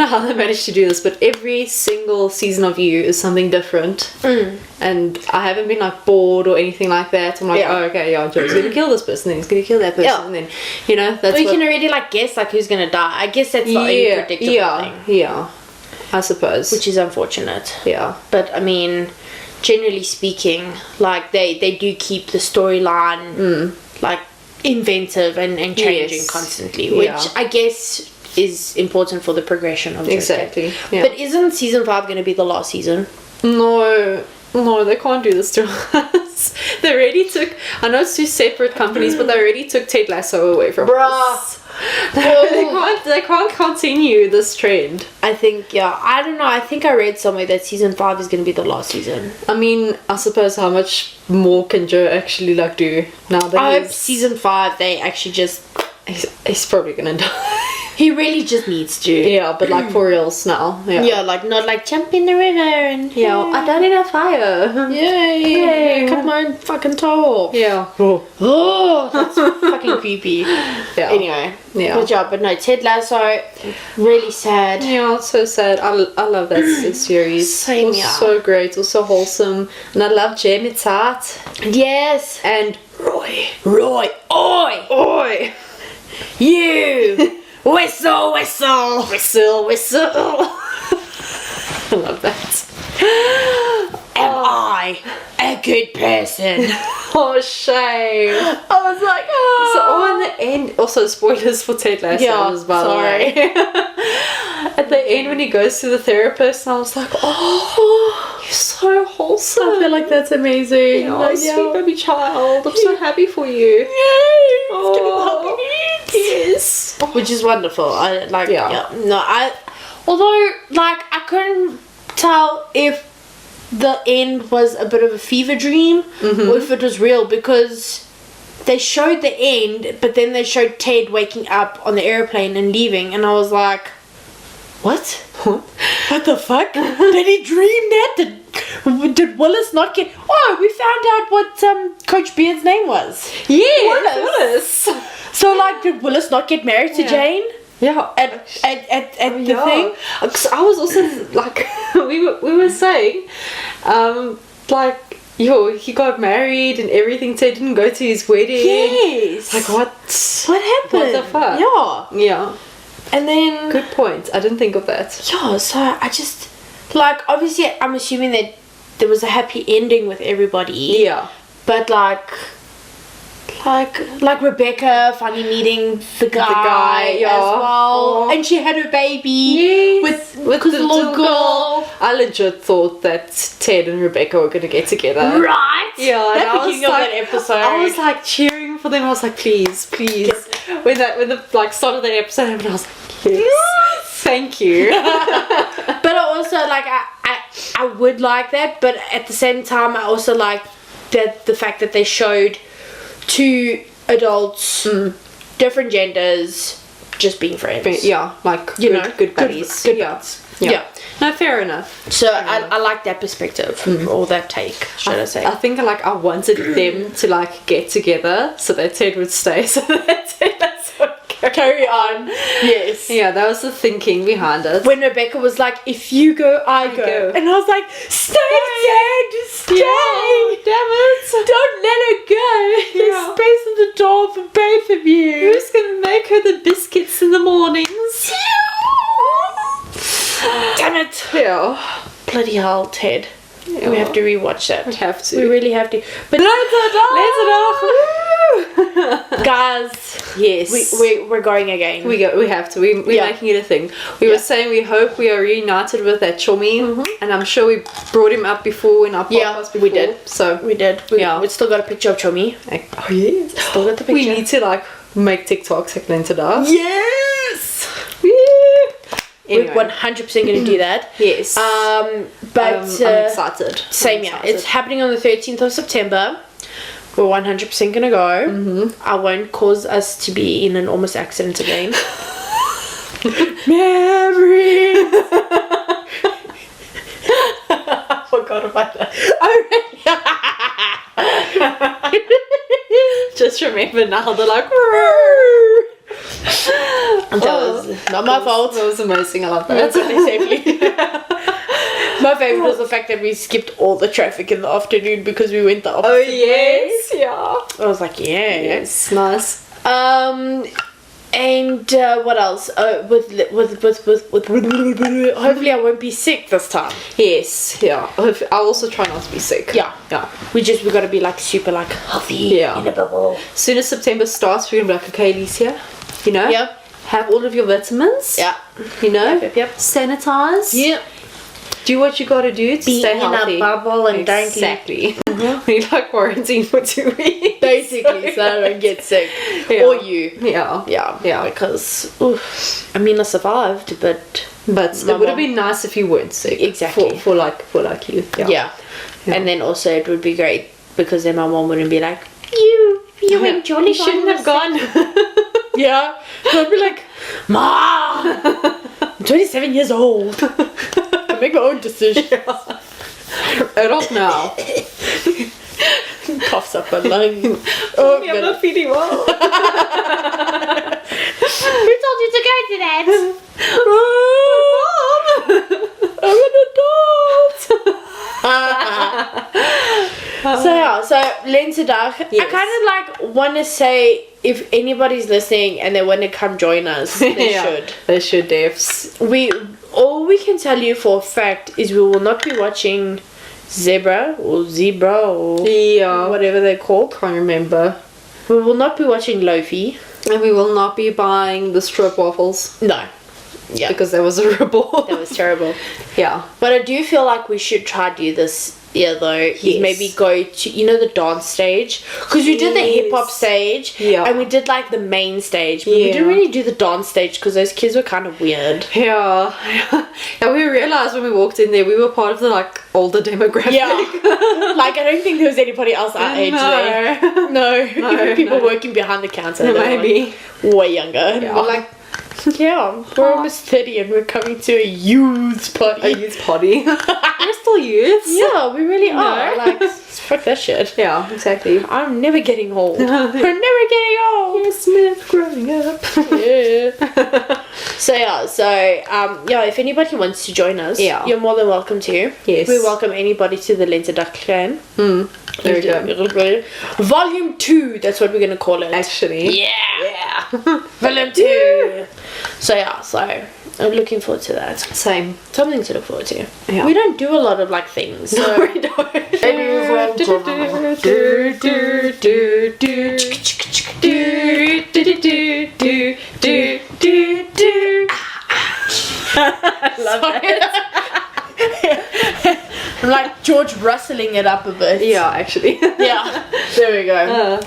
how they managed to do this, but every single season of You is something different. And I haven't been like bored or anything like that. I'm like, oh okay, Joe's gonna kill this person, then he's gonna kill that person, and then you know that's. We can already like guess like who's gonna die. I guess that's the only predictable thing. Yeah, I suppose. Which is unfortunate. Yeah, but I mean, generally speaking, like they do keep the storyline like inventive and changing constantly, which I guess is important for the progression of exactly. Yeah. But isn't season 5 going to be the last season? No, they can't do this to us. They already took, I know it's two separate companies, but they already took Ted Lasso away from us. They can't continue this trend. I think, I don't know, I think I read somewhere that season 5 is going to be the last season. I mean, I suppose how much more can Joe actually like do now that I hope season 5 they actually just... He's probably gonna die. He really just needs to. Yeah, but like for reals now. Yeah, like not like jump in the river and... I died in a fire. Yay. Cut my own fucking toe off. Yeah. Oh, that's fucking creepy. Yeah. Anyway. Yeah. Good job. But no, Ted Lasso, really sad. Yeah, it's so sad. I love that series. Same, it was so great. It was so wholesome. And I love Jamie Tart. Yes. And Roy. Oi. You. Whistle. I love that. Am I a good person? Oh, shame. I was like, oh. So in the end, also spoilers for Ted Lasso as well. Sorry. At the end when he goes to the therapist, I was like, oh, you're so wholesome. I feel like that's amazing. Oh, sweet baby child. I'm so happy for you. Yay. Oh, yes. Which is wonderful. I like. Although like I couldn't tell if the end was a bit of a fever dream or if it was real, because they showed the end but then they showed Ted waking up on the airplane and leaving, and I was like, what the fuck? Did he dream that? Did Willis not get... we found out what Coach Beard's name was. Willis. So like, did Willis not get married to Jane? Yeah, at the thing. Cause I was also like, we were saying, like, yo, he got married and everything, so he didn't go to his wedding. Yes. Like, what? What happened? What the fuck? Yeah. Yeah. And then... Good point. I didn't think of that. Yeah, so I just... Like, obviously, I'm assuming that there was a happy ending with everybody. Yeah. But, like Rebecca finally meeting the guy yeah. as well. Aww. And she had her baby. Yes. With the little girl. I legit thought that Ted and Rebecca were going to get together. Right? Yeah, and That I was beginning of like, that episode. I was like cheering for them. I was like, please. When the like start of the episode happened, I was like, yes, thank you. But I also like I would like that, but at the same time I also like that the fact that they showed two adults, different genders, just being friends. Yeah, like good buddies. Good yeah. buds. Yeah. Yeah. No, fair enough. So I like that perspective or that take, should I say. I think like I wanted them to like get together so that Ted would stay, so that Ted would Carry on. Yes. Yeah, that was the thinking behind it. When Rebecca was like, if you go, I go. And I was like, stay, Ted, stay. Yeah, damn it. Don't let her go. There's space in the door for both of you. Who's gonna make her the biscuits in the mornings? Damn it. Yeah. Bloody hell, Ted. We have to rewatch that. We have to. We really have to. But guys, yes, we're going again. We have to. We're making it a thing. We were saying we hope we are reunited with that chummy, and I'm sure we brought him up before in our podcast. We did. So we did. We still got a picture of Chummy. Oh yes, still got the picture. We need to like make TikToks like Linda does. Yes. Anyway. We're 100% going to do that. Yes. But I'm excited. Same here. It's happening on the 13th of September. We're 100% going to go. I won't cause us to be in an almost accident again. Mary! I forgot about that. Just remember now, they're like... That was not my fault. That was amazing. I love that. My favourite was the fact that we skipped all the traffic in the afternoon because we went the opposite ways. Yeah. I was like, yes, nice. And what else? With hopefully I won't be sick this time. Yes, yeah. I'll also try not to be sick. Yeah. We gotta be like super like healthy in a bubble. As soon as September starts, we're gonna be like, okay, Alicia, you know, have all of your vitamins. Yeah. You know, Yep. sanitize. Yep. Do what you gotta do to stay healthy. In a bubble and exactly. We like quarantine for 2 weeks. Basically, so I don't get sick. Yeah. Or you. Yeah. Because I mean I survived, but it would have been nice if you weren't sick. Exactly. For like you. Yeah. And then also it would be great because then my mom wouldn't be like, you went jolly. You shouldn't have gone. Yeah. So I'd be like, Ma, I'm 27 years old. I make my own decisions. Adult now. Coughs up my lung. I'm not feeling well. Who told you to go to that? Mom! I'm an adult. So Lensedag. Yes. I kind of like want to say if anybody's listening and they want to come join us, they should. They should, devs. All we can tell you for a fact is we will not be watching Zebra or whatever they're called. Can't remember. We will not be watching Lofi. And we will not be buying the strip waffles. No. Yeah. Because that was horrible. That was terrible. Yeah. But I do feel like we should try to do this though. Yes. Maybe go to, the dance stage. Because we did the hip hop stage. Yeah. And we did like the main stage. But we didn't really do the dance stage because those kids were kind of weird. Yeah. And we realised when we walked in there, we were part of the like older demographic. Yeah. Like I don't think there was anybody else our age there. No. People working behind the counter. Maybe. Way younger. Yeah. We're like, we're almost 30 and we're coming to a youth party. A youth party. We're still youths. Yeah, we really are. Like, Fuck that shit. Yeah, exactly. I'm never getting old. I'm never getting old. Yes, Smith growing up. Yeah. If anybody wants to join us, you're more than welcome to. Yes. We welcome anybody to the Lenter Duck clan. There we go. Volume 2, that's what we're gonna call it. Actually. Yeah. Volume 2. So I'm looking forward to that. Same. Something to look forward to. Yeah. We don't do a lot of like things. So. No, we don't. I love that. I'm like George rustling it up a bit. Yeah, actually. Yeah. There we go.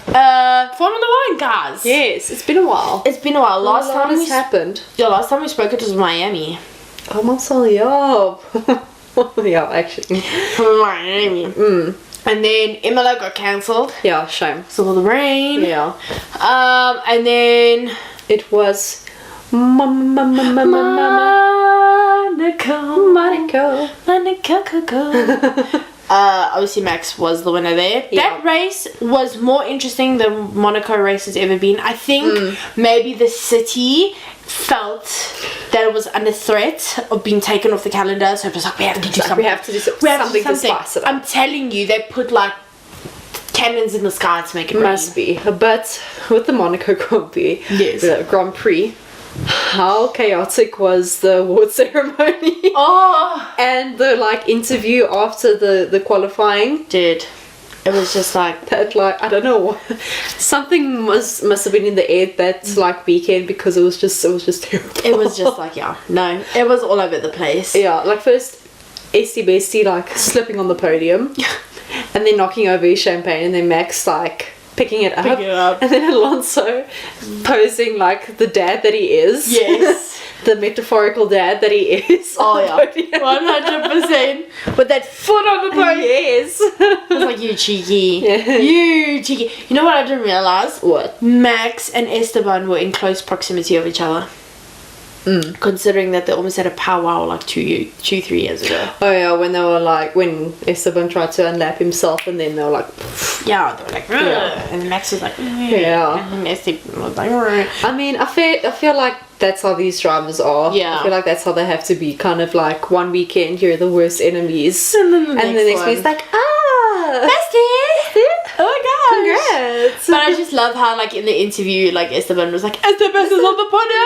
Formula One, guys. Yes, it's been a while. It's been a while. Last time has happened. Yeah, last time we spoke it was Miami. Oh, yeah, actually. Miami. And then Imola got cancelled. Yeah, shame. So all the rain. Yeah. And then it was Monaco. Obviously Max was the winner there. Yeah. That race was more interesting than Monaco race has ever been. I think maybe the city felt that it was under threat of being taken off the calendar, so it was like, we have to do something. We have to do something to spice it up. I'm telling you, they put like cannons in the sky to make it rain. Must be. But with the Monaco Grand Prix, the Grand Prix, how chaotic was the award ceremony? Oh, and the like interview after the qualifying. Dude, it was just like that. Like, I don't know, something must have been in the air that like weekend, because it was just terrible. It was just like it was all over the place. Yeah, like first Esty Bestie like slipping on the podium, and then knocking over his champagne, and then Max like picking it up, and then Alonso posing like the dad that he is. Yes. The metaphorical dad that he is. Oh yeah, 100%. With that foot on the podium. Yes. I was like, you cheeky. Yeah. You cheeky. You know what I didn't realize? What? Max and Esteban were in close proximity of each other. Considering that they almost had a powwow like 2-3 years ago. Oh yeah, when they were like, when Esteban tried to unlap himself, and then they were like, yeah, they were like, and Max was like, yeah, and Esteban was like, I mean, I feel like that's how these drivers are. Yeah, I feel like that's how they have to be. Kind of like one weekend you're the worst enemies, and then the next week's like, bestie. Oh my god! Congrats! But I just love how, like, in the interview, like, Esteban was like, Esteban is on the podium!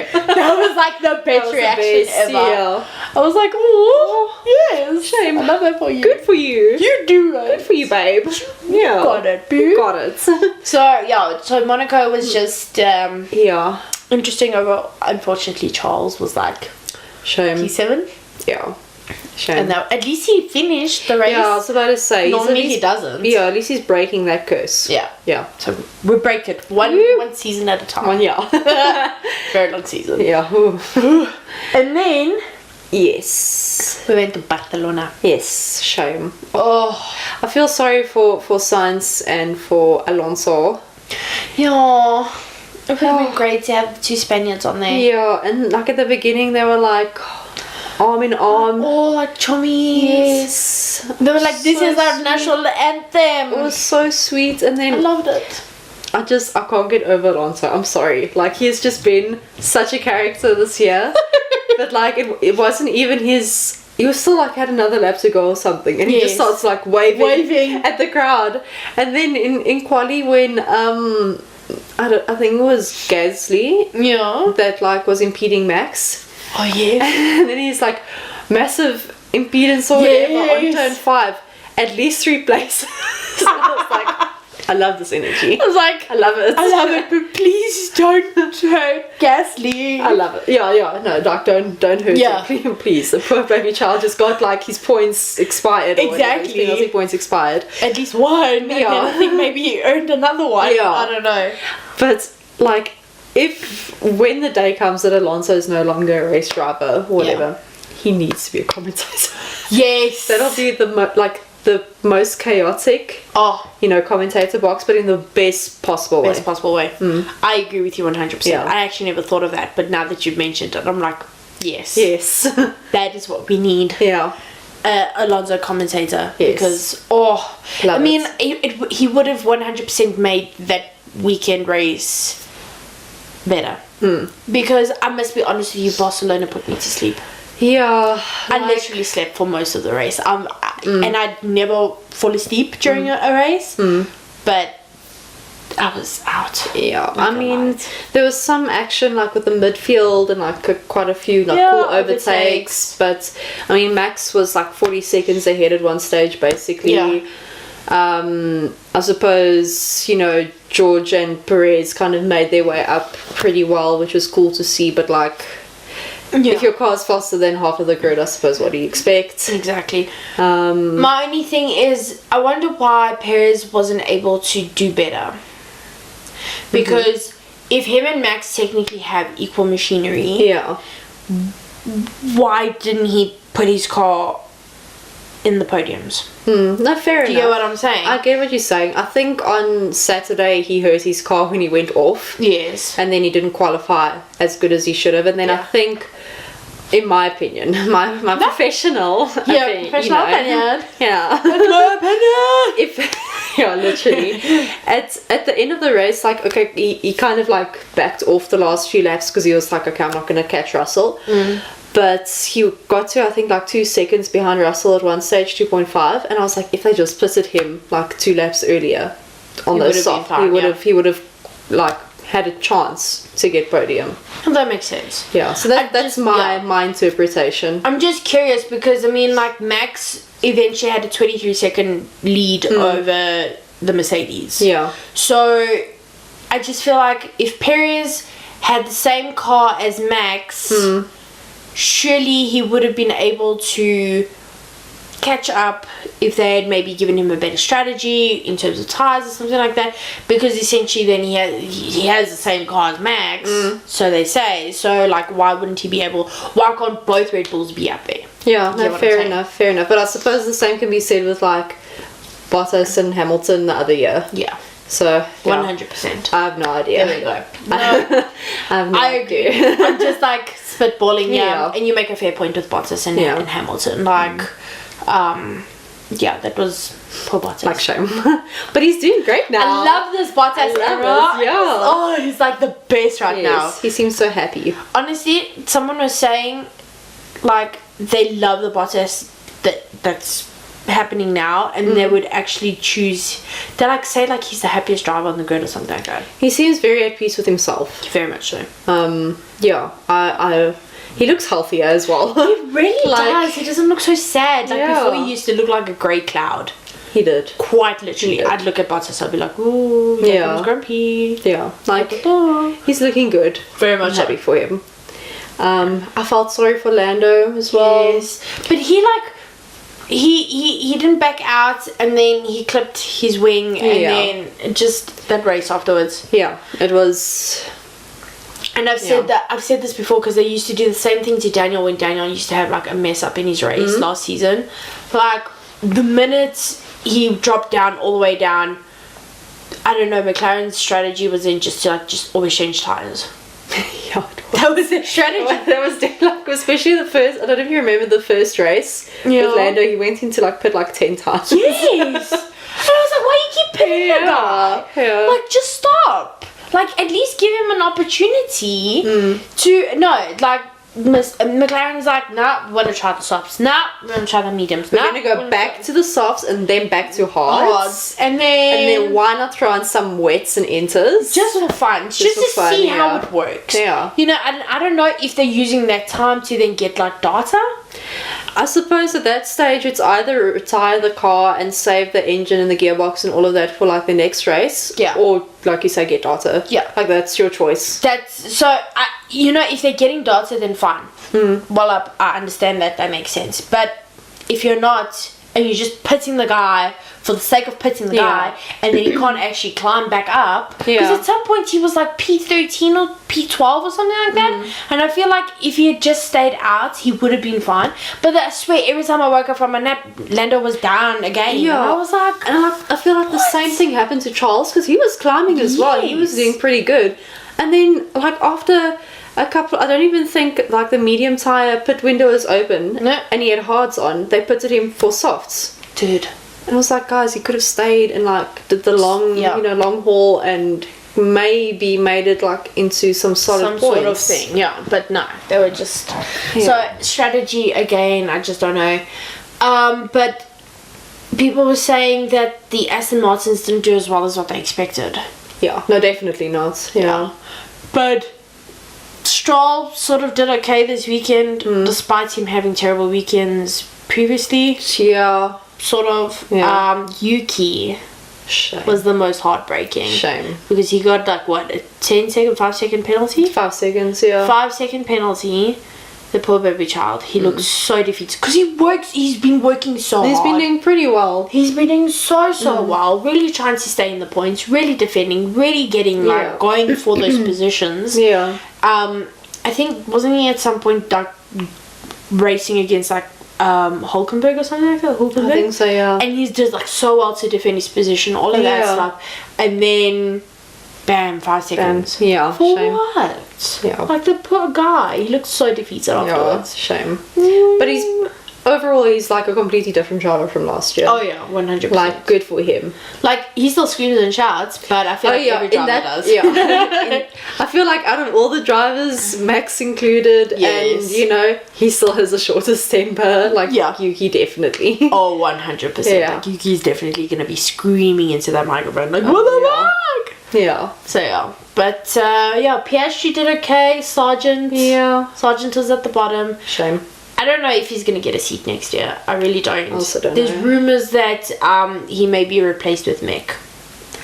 That was like the best reaction ever. Yeah. I was like, oh, yes. Shame. I love that for you. Good for you. You do it. Good for you, babe. Yeah. Got it, boo. You got it. So Monaco was just interesting over. Unfortunately, Charles was like shame. P7. Yeah. Shame. And now, at least he finished the race. Yeah, I was about to say. Normally he doesn't. Yeah, at least he's breaking that curse. Yeah. Yeah. So we break it one season at a time. 1 year. Very long season. Yeah. And then yes, we went to Barcelona. Yes, shame. Oh, I feel sorry for Sainz and for Alonso. Yeah. It would have been great to have the two Spaniards on there. Yeah, and like at the beginning they were like arm in arm. Oh, like chummies. Yes. They were like, this is our national anthem. It was so sweet, and then I loved it. I can't get over Alonso. I'm sorry. Like, he's just been such a character this year. But like it wasn't even his. He was still like had another lap to go or something, and he just starts like waving at the crowd. And then in quali when I think it was Gasly that like was impeding Max. Oh yeah. And then he's like massive impedance or whatever on turn 5, at least 3 places. I was like, I love this energy. I was like, I love it. I love it, but please don't hurt Gasly. I love it. Yeah, no, like don't hurt him, please. The poor baby child just got like his points expired. Exactly. His penalty points expired. At least one. Yeah. I think maybe he earned another one. Yeah. I don't know. But like, when the day comes that Alonso is no longer a race driver or whatever, he needs to be a commentator. Yes. That'll be the most chaotic, commentator box, but in the best possible way. I agree with you 100%. Yeah. I actually never thought of that, but now that you've mentioned it, I'm like, yes. Yes. That is what we need. Yeah. Alonso commentator. Yes. Because, Love I mean, it. he would have 100% made that weekend race better. Because I must be honest with you, Barcelona put me to sleep. Yeah. I literally slept for most of the race. And I'd never fall asleep during a race. But I was out. Yeah, I mean, there was some action like with the midfield and like quite a few like cool overtakes. But I mean, Max was like 40 seconds ahead at one stage, basically. Yeah. I suppose, you know, George and Perez kind of made their way up pretty well, which was cool to see. But like, if your car's faster than half of the grid, I suppose, what do you expect? Exactly. My only thing is, I wonder why Perez wasn't able to do better. Because if him and Max technically have equal machinery, Yeah. why didn't he put his car in the podiums? No, fair enough. Do you get what I'm saying? I get what you're saying. I think on Saturday he hurt his car when he went off. Yes. And then he didn't qualify as good as he should have. And then I think, in my opinion, my professional opinion, professional opinion. Yeah. That's my opinion. Yeah, literally. At the end of the race, like, okay, he kind of like backed off the last few laps because he was like, okay, I'm not going to catch Russell. But he got to, I think, like 2 seconds behind Russell at one stage, 2.5, and I was like, if they just pitted him like 2 laps earlier on those soft, he would have like had a chance to get podium. That makes sense. Yeah, so that's my interpretation. I'm just curious because I mean, like, Max eventually had a 23-second lead over the Mercedes. Yeah. So I just feel like if Perez had the same car as Max, surely he would have been able to catch up if they had maybe given him a better strategy in terms of tires or something like that, because essentially then he has the same car as Max, so they say. So like, why wouldn't he be able, why can't both Red Bulls be up there? Yeah, no, fair enough. But I suppose the same can be said with like Bottas and Hamilton the other year. Yeah. So 100%. I have no idea. There we go. I agree. I'm just like spitballing, and you make a fair point with Bottas and Hamilton. Like, that was poor Bottas. Like, shame. But he's doing great now. I love this Bottas era. Yeah. Oh, he's like the best right now. He seems so happy. Honestly, someone was saying, like, they love the Bottas that's happening now, and they would actually choose, they like say like he's the happiest driver on the grid or something like that. He seems very at peace with himself. Very much so. He looks healthier as well. He really does. He doesn't look so sad. Like before, he used to look like a grey cloud. He did. Quite literally. I'd look at Bottas, I'd be like, ooh, here comes Grumpy. Yeah. Like, he's looking good. Very much happy for him. I felt sorry for Lando as well. Yes. But he like, he didn't back out, and then he clipped his wing, and then just that race afterwards. Yeah, it was. And I've said this before, because they used to do the same thing to Daniel when Daniel used to have like a mess up in his race last season. Like, the minute he dropped down all the way down, I don't know, McLaren's strategy was then just to just always change tires. Yeah, that was their strategy. That was like, especially the first. I don't know if you remember the first race with Lando. He went into like pit like 10 times. Yes. And I was like, why you keep pitting the guy? Yeah. Like, just stop. Like, at least give him an opportunity to like. McLaren's like, nah, we want to try the softs. Nah, we want to try the mediums. We're going to go back to the softs and then back to hards. And then why not throw on some wets and inters? Just for fun. Just to see how it works. Yeah. You know, I don't know if they're using that time to then get like data. I suppose at that stage it's either retire the car and save the engine and the gearbox and all of that for like the next race. Yeah. Or like you say, get data. Yeah. Like, that's your choice. That's so. If they're getting data, then fine. Well, I understand that makes sense. But if you're not, and you're just pitting the guy for the sake of pitting the guy, and then he can't actually climb back up, because at some point he was like P13 or P12 or something like that, and I feel like if he had just stayed out, he would have been fine. But I swear, every time I woke up from my nap, Lando was down again. Yeah. And I was like, and I feel like the same thing happened to Charles, because he was climbing as well. He was doing pretty good. And then, like, after a couple. I don't even think like the medium tire pit window is open. No. And he had hards on. They pitted him for softs. Dude. And I was like, guys, he could have stayed and like did the long, long haul and maybe made it like into some solid points. Sort of thing. Yeah, but no, they were just so strategy again. I just don't know. But people were saying that the Aston Martins didn't do as well as what they expected. Yeah, no, definitely not. Yeah. But Stroll sort of did okay this weekend, despite him having terrible weekends previously. Yeah. Sort of. Yeah. Yuki Shame. was the most heartbreaking. Shame. Because he got like, what, a 5-second penalty? 5 seconds, yeah. 5-second penalty. The poor baby child. He looks so defeated. Because he's been working so hard. He's been doing pretty well. He's been doing so well. Really trying to stay in the points. Really defending. Really getting, like, going for those positions. Yeah. I think, wasn't he at some point, like, racing against, like, Hulkenberg or something like that? Hulkenberg? I think so, yeah. And he's just, like, so well to defend his position. All of that stuff. And then... Bam, 5 seconds. Yeah, for shame. what? Yeah. Like the poor guy, he looks so defeated afterwards. Shame. But he's like a completely different driver from last year. Oh yeah, 100%. Like, good for him. Like, he still screams and shouts, but I feel like every driver does. Yeah. I feel like out of all the drivers, Max included, and he still has the shortest temper. Like, Yuki definitely. Oh, 100%. Yeah. Like, Yuki's definitely gonna be screaming into that microphone, like, what the fuck? Yeah. So yeah. But Piastri did okay. Sargent was at the bottom. Shame. I don't know if he's going to get a seat next year. I really don't. Also don't There's know. rumours that he may be replaced with Mick.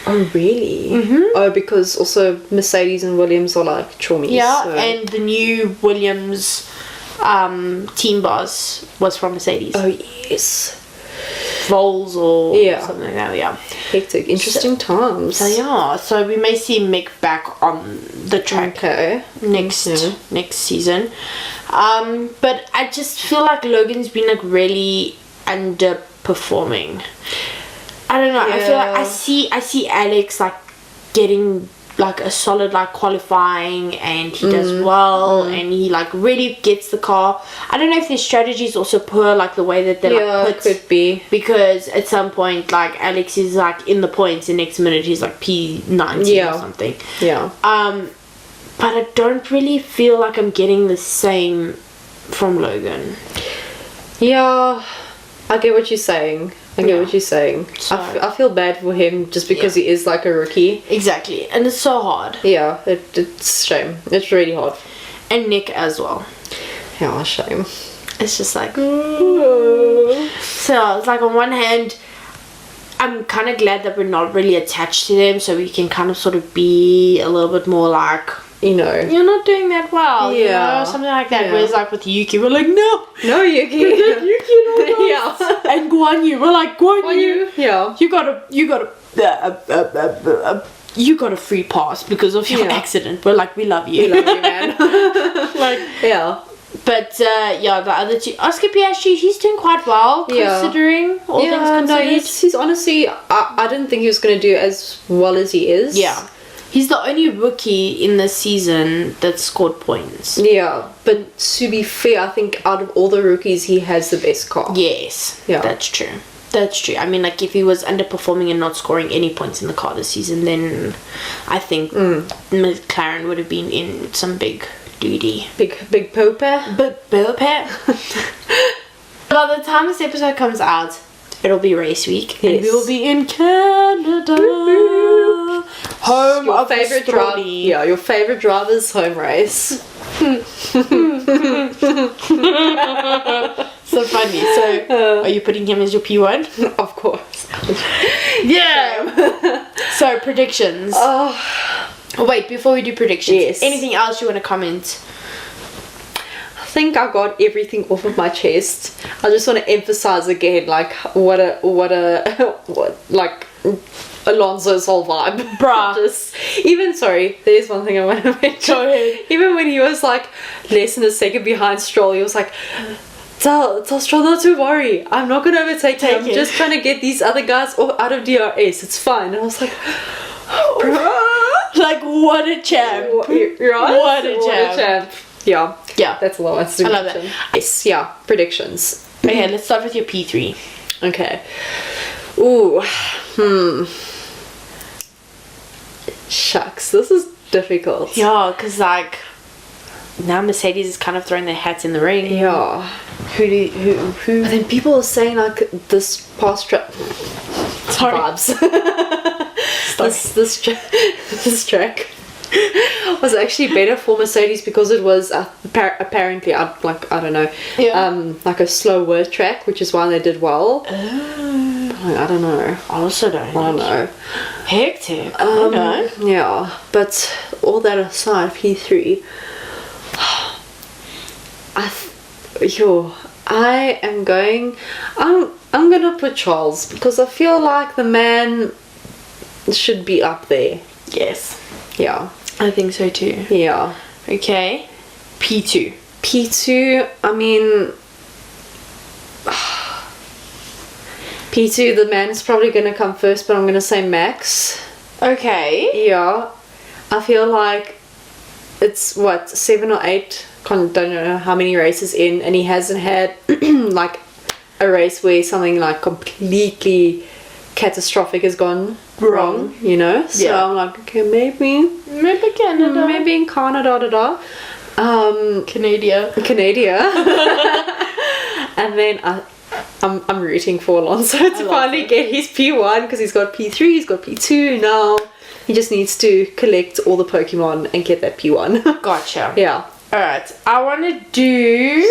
Oh, really? Mm-hmm. Oh, because also Mercedes and Williams are like chummies. Yeah, so. and the new Williams team boss was from Mercedes. Oh, yes. Vols or something like that, yeah. Hectic. Interesting times. So we may see Mick back on the track next season. But I just feel like Logan's been like really underperforming. I don't know. I feel like I see Alex like getting like a solid like qualifying, and he does well, and he like really gets the car. I don't know if their strategy is also poor, like the way that they like put, could be, because at some point like Alex is like in the points, and next minute he's like P90 or something. But I don't really feel like I'm getting the same from Logan. Yeah, I get what you're saying. So, I feel bad for him just because he is like a rookie. Exactly. And it's so hard. Yeah, it's shame. It's really hard. And Nick as well. Yeah, shame. It's just like... So it's like on one hand, I'm kind of glad that we're not really attached to them, so we can kind of sort of be a little bit more like... you're not doing that well, something like that. Whereas like with Yuki, we're like, no Yuki, and Guan Yu, we're like, Guan Yu, you got a free pass because of your accident. We're like, we love you, man. But the other two, Oscar Piastri, he's doing quite well considering all things considered. No, he's honestly, I didn't think he was going to do as well as he is. Yeah. He's the only rookie in this season that scored points. Yeah, but to be fair, I think out of all the rookies, he has the best car. Yes, that's true. That's true. I mean, like, if he was underperforming and not scoring any points in the car this season, then I think McLaren would have been in some big duty. Big popa? Big popa. By the time this episode comes out, it'll be race week. Yes. And we will be in Canada. Home your of favorite driver. Yeah, your favorite driver's home race. So funny. So, are you putting him as your P1? Of course. Yeah. So, predictions. Oh, wait, before we do predictions, yes. Anything else you want to comment? I think I got everything off of my chest. I just want to emphasize again, like, what Alonso's whole vibe. Bruh. There's one thing I want to mention. Go ahead. Even when he was like less than a second behind Stroll, he was like, tell Stroll not to worry. I'm not going to overtake him. I'm just trying to get these other guys out of DRS. It's fine. And I was like, bruh. Like, what a champ. Right? What a champ. Yeah. Yeah. That's a lot. That's I love that. Yes, yeah. Predictions. Okay, let's start with your P3. Okay. Ooh. Shucks, this is difficult. Yeah, because like now Mercedes is kind of throwing their hats in the ring. Yeah. Who? But then people are saying like this past track. Sorry. Vibes. this track was actually better for Mercedes because it was apparently I don't know, like a slower track, which is why they did well. I don't know. I also don't. I don't know. Hectic. I know. Yeah, but all that aside, P3. I am going. I'm gonna put Charles because I feel like the man should be up there. Yes. Yeah. I think so too. Yeah. Okay. P2. P2, I mean, P2, the man's probably gonna come first, but I'm gonna say Max. Okay. Yeah. I feel like it's 7 or 8, don't know how many races in, and he hasn't had like a race where something like completely catastrophic has gone wrong, you know? So Yeah. I'm like, okay, maybe Canada. maybe in Canada, Canada. And then I'm rooting for Alonso to finally get his P1 because he's got P3, he's got P2 now. He just needs to collect all the Pokemon and get that P1. Gotcha. Yeah. Alright. I want to do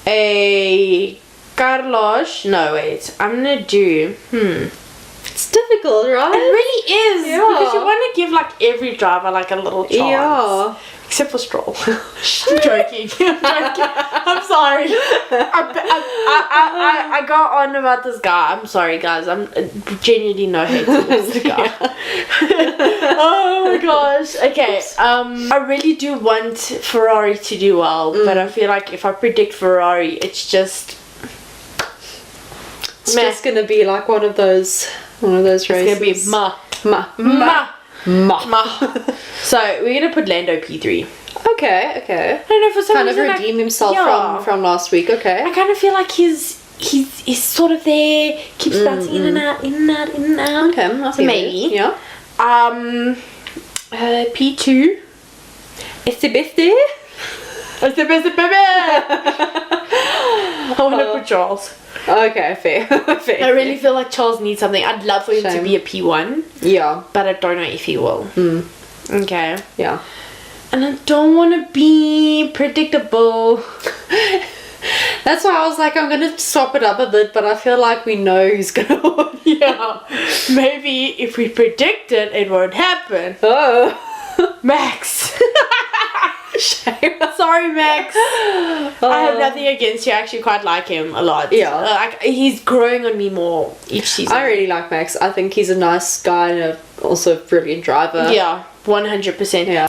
a Carlos. No, wait. I'm going to do... It's difficult, right? It really is. Yeah. Because you want to give like every driver like a little chance. Yeah. Except for Stroll. I'm joking. I'm sorry. I go on about this guy. I'm sorry, guys. I'm genuinely no hate towards the guy. Oh my gosh. Okay. I really do want Ferrari to do well, but I feel like if I predict Ferrari, it's just just gonna be like one of those races. it's gonna be So we're gonna put Lando P3. Okay. I don't know, for some Kind of reason redeem himself from last week. Okay. I kind of feel like he's sort of there, keeps bouncing in and out. Okay. I'll So maybe. Yeah. P2. It's the best day. It's the best baby. I want to put Charles. Okay, fair. I really feel like Charles needs something. I'd love for him to be a P1, Yeah. but I don't know if he will. Okay. Yeah. And I don't want to be predictable. That's why I was like, I'm gonna swap it up a bit, but I feel like we know who's gonna win. Yeah. Maybe if we predict it, it won't happen. Oh. Max. Shame. Sorry, Max. I have nothing against you. I actually quite like him a lot. Yeah. Like he's growing on me more each season. I really like Max. I think he's a nice guy and also a brilliant driver. Yeah, 100%. Yeah.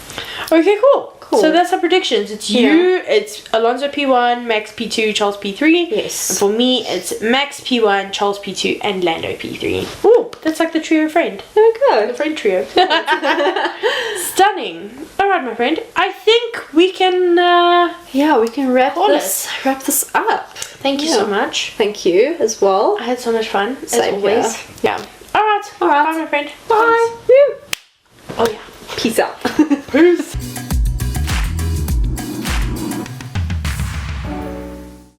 Okay, cool. So that's our predictions. It's you, it's Alonso P1, Max P2, Charles P3. Yes. And for me, it's Max P1, Charles P2, and Lando P3. Ooh, that's like the trio friend. There we go. The friend trio. Stunning. Alright, my friend. I think we can... Yeah, we can wrap Call this up. Thank you so much. Thank you as well. I had so much fun, Same as always. here. Yeah. Alright. Alright. Bye, my friend. Bye. Oh, yeah. Peace out. Peace.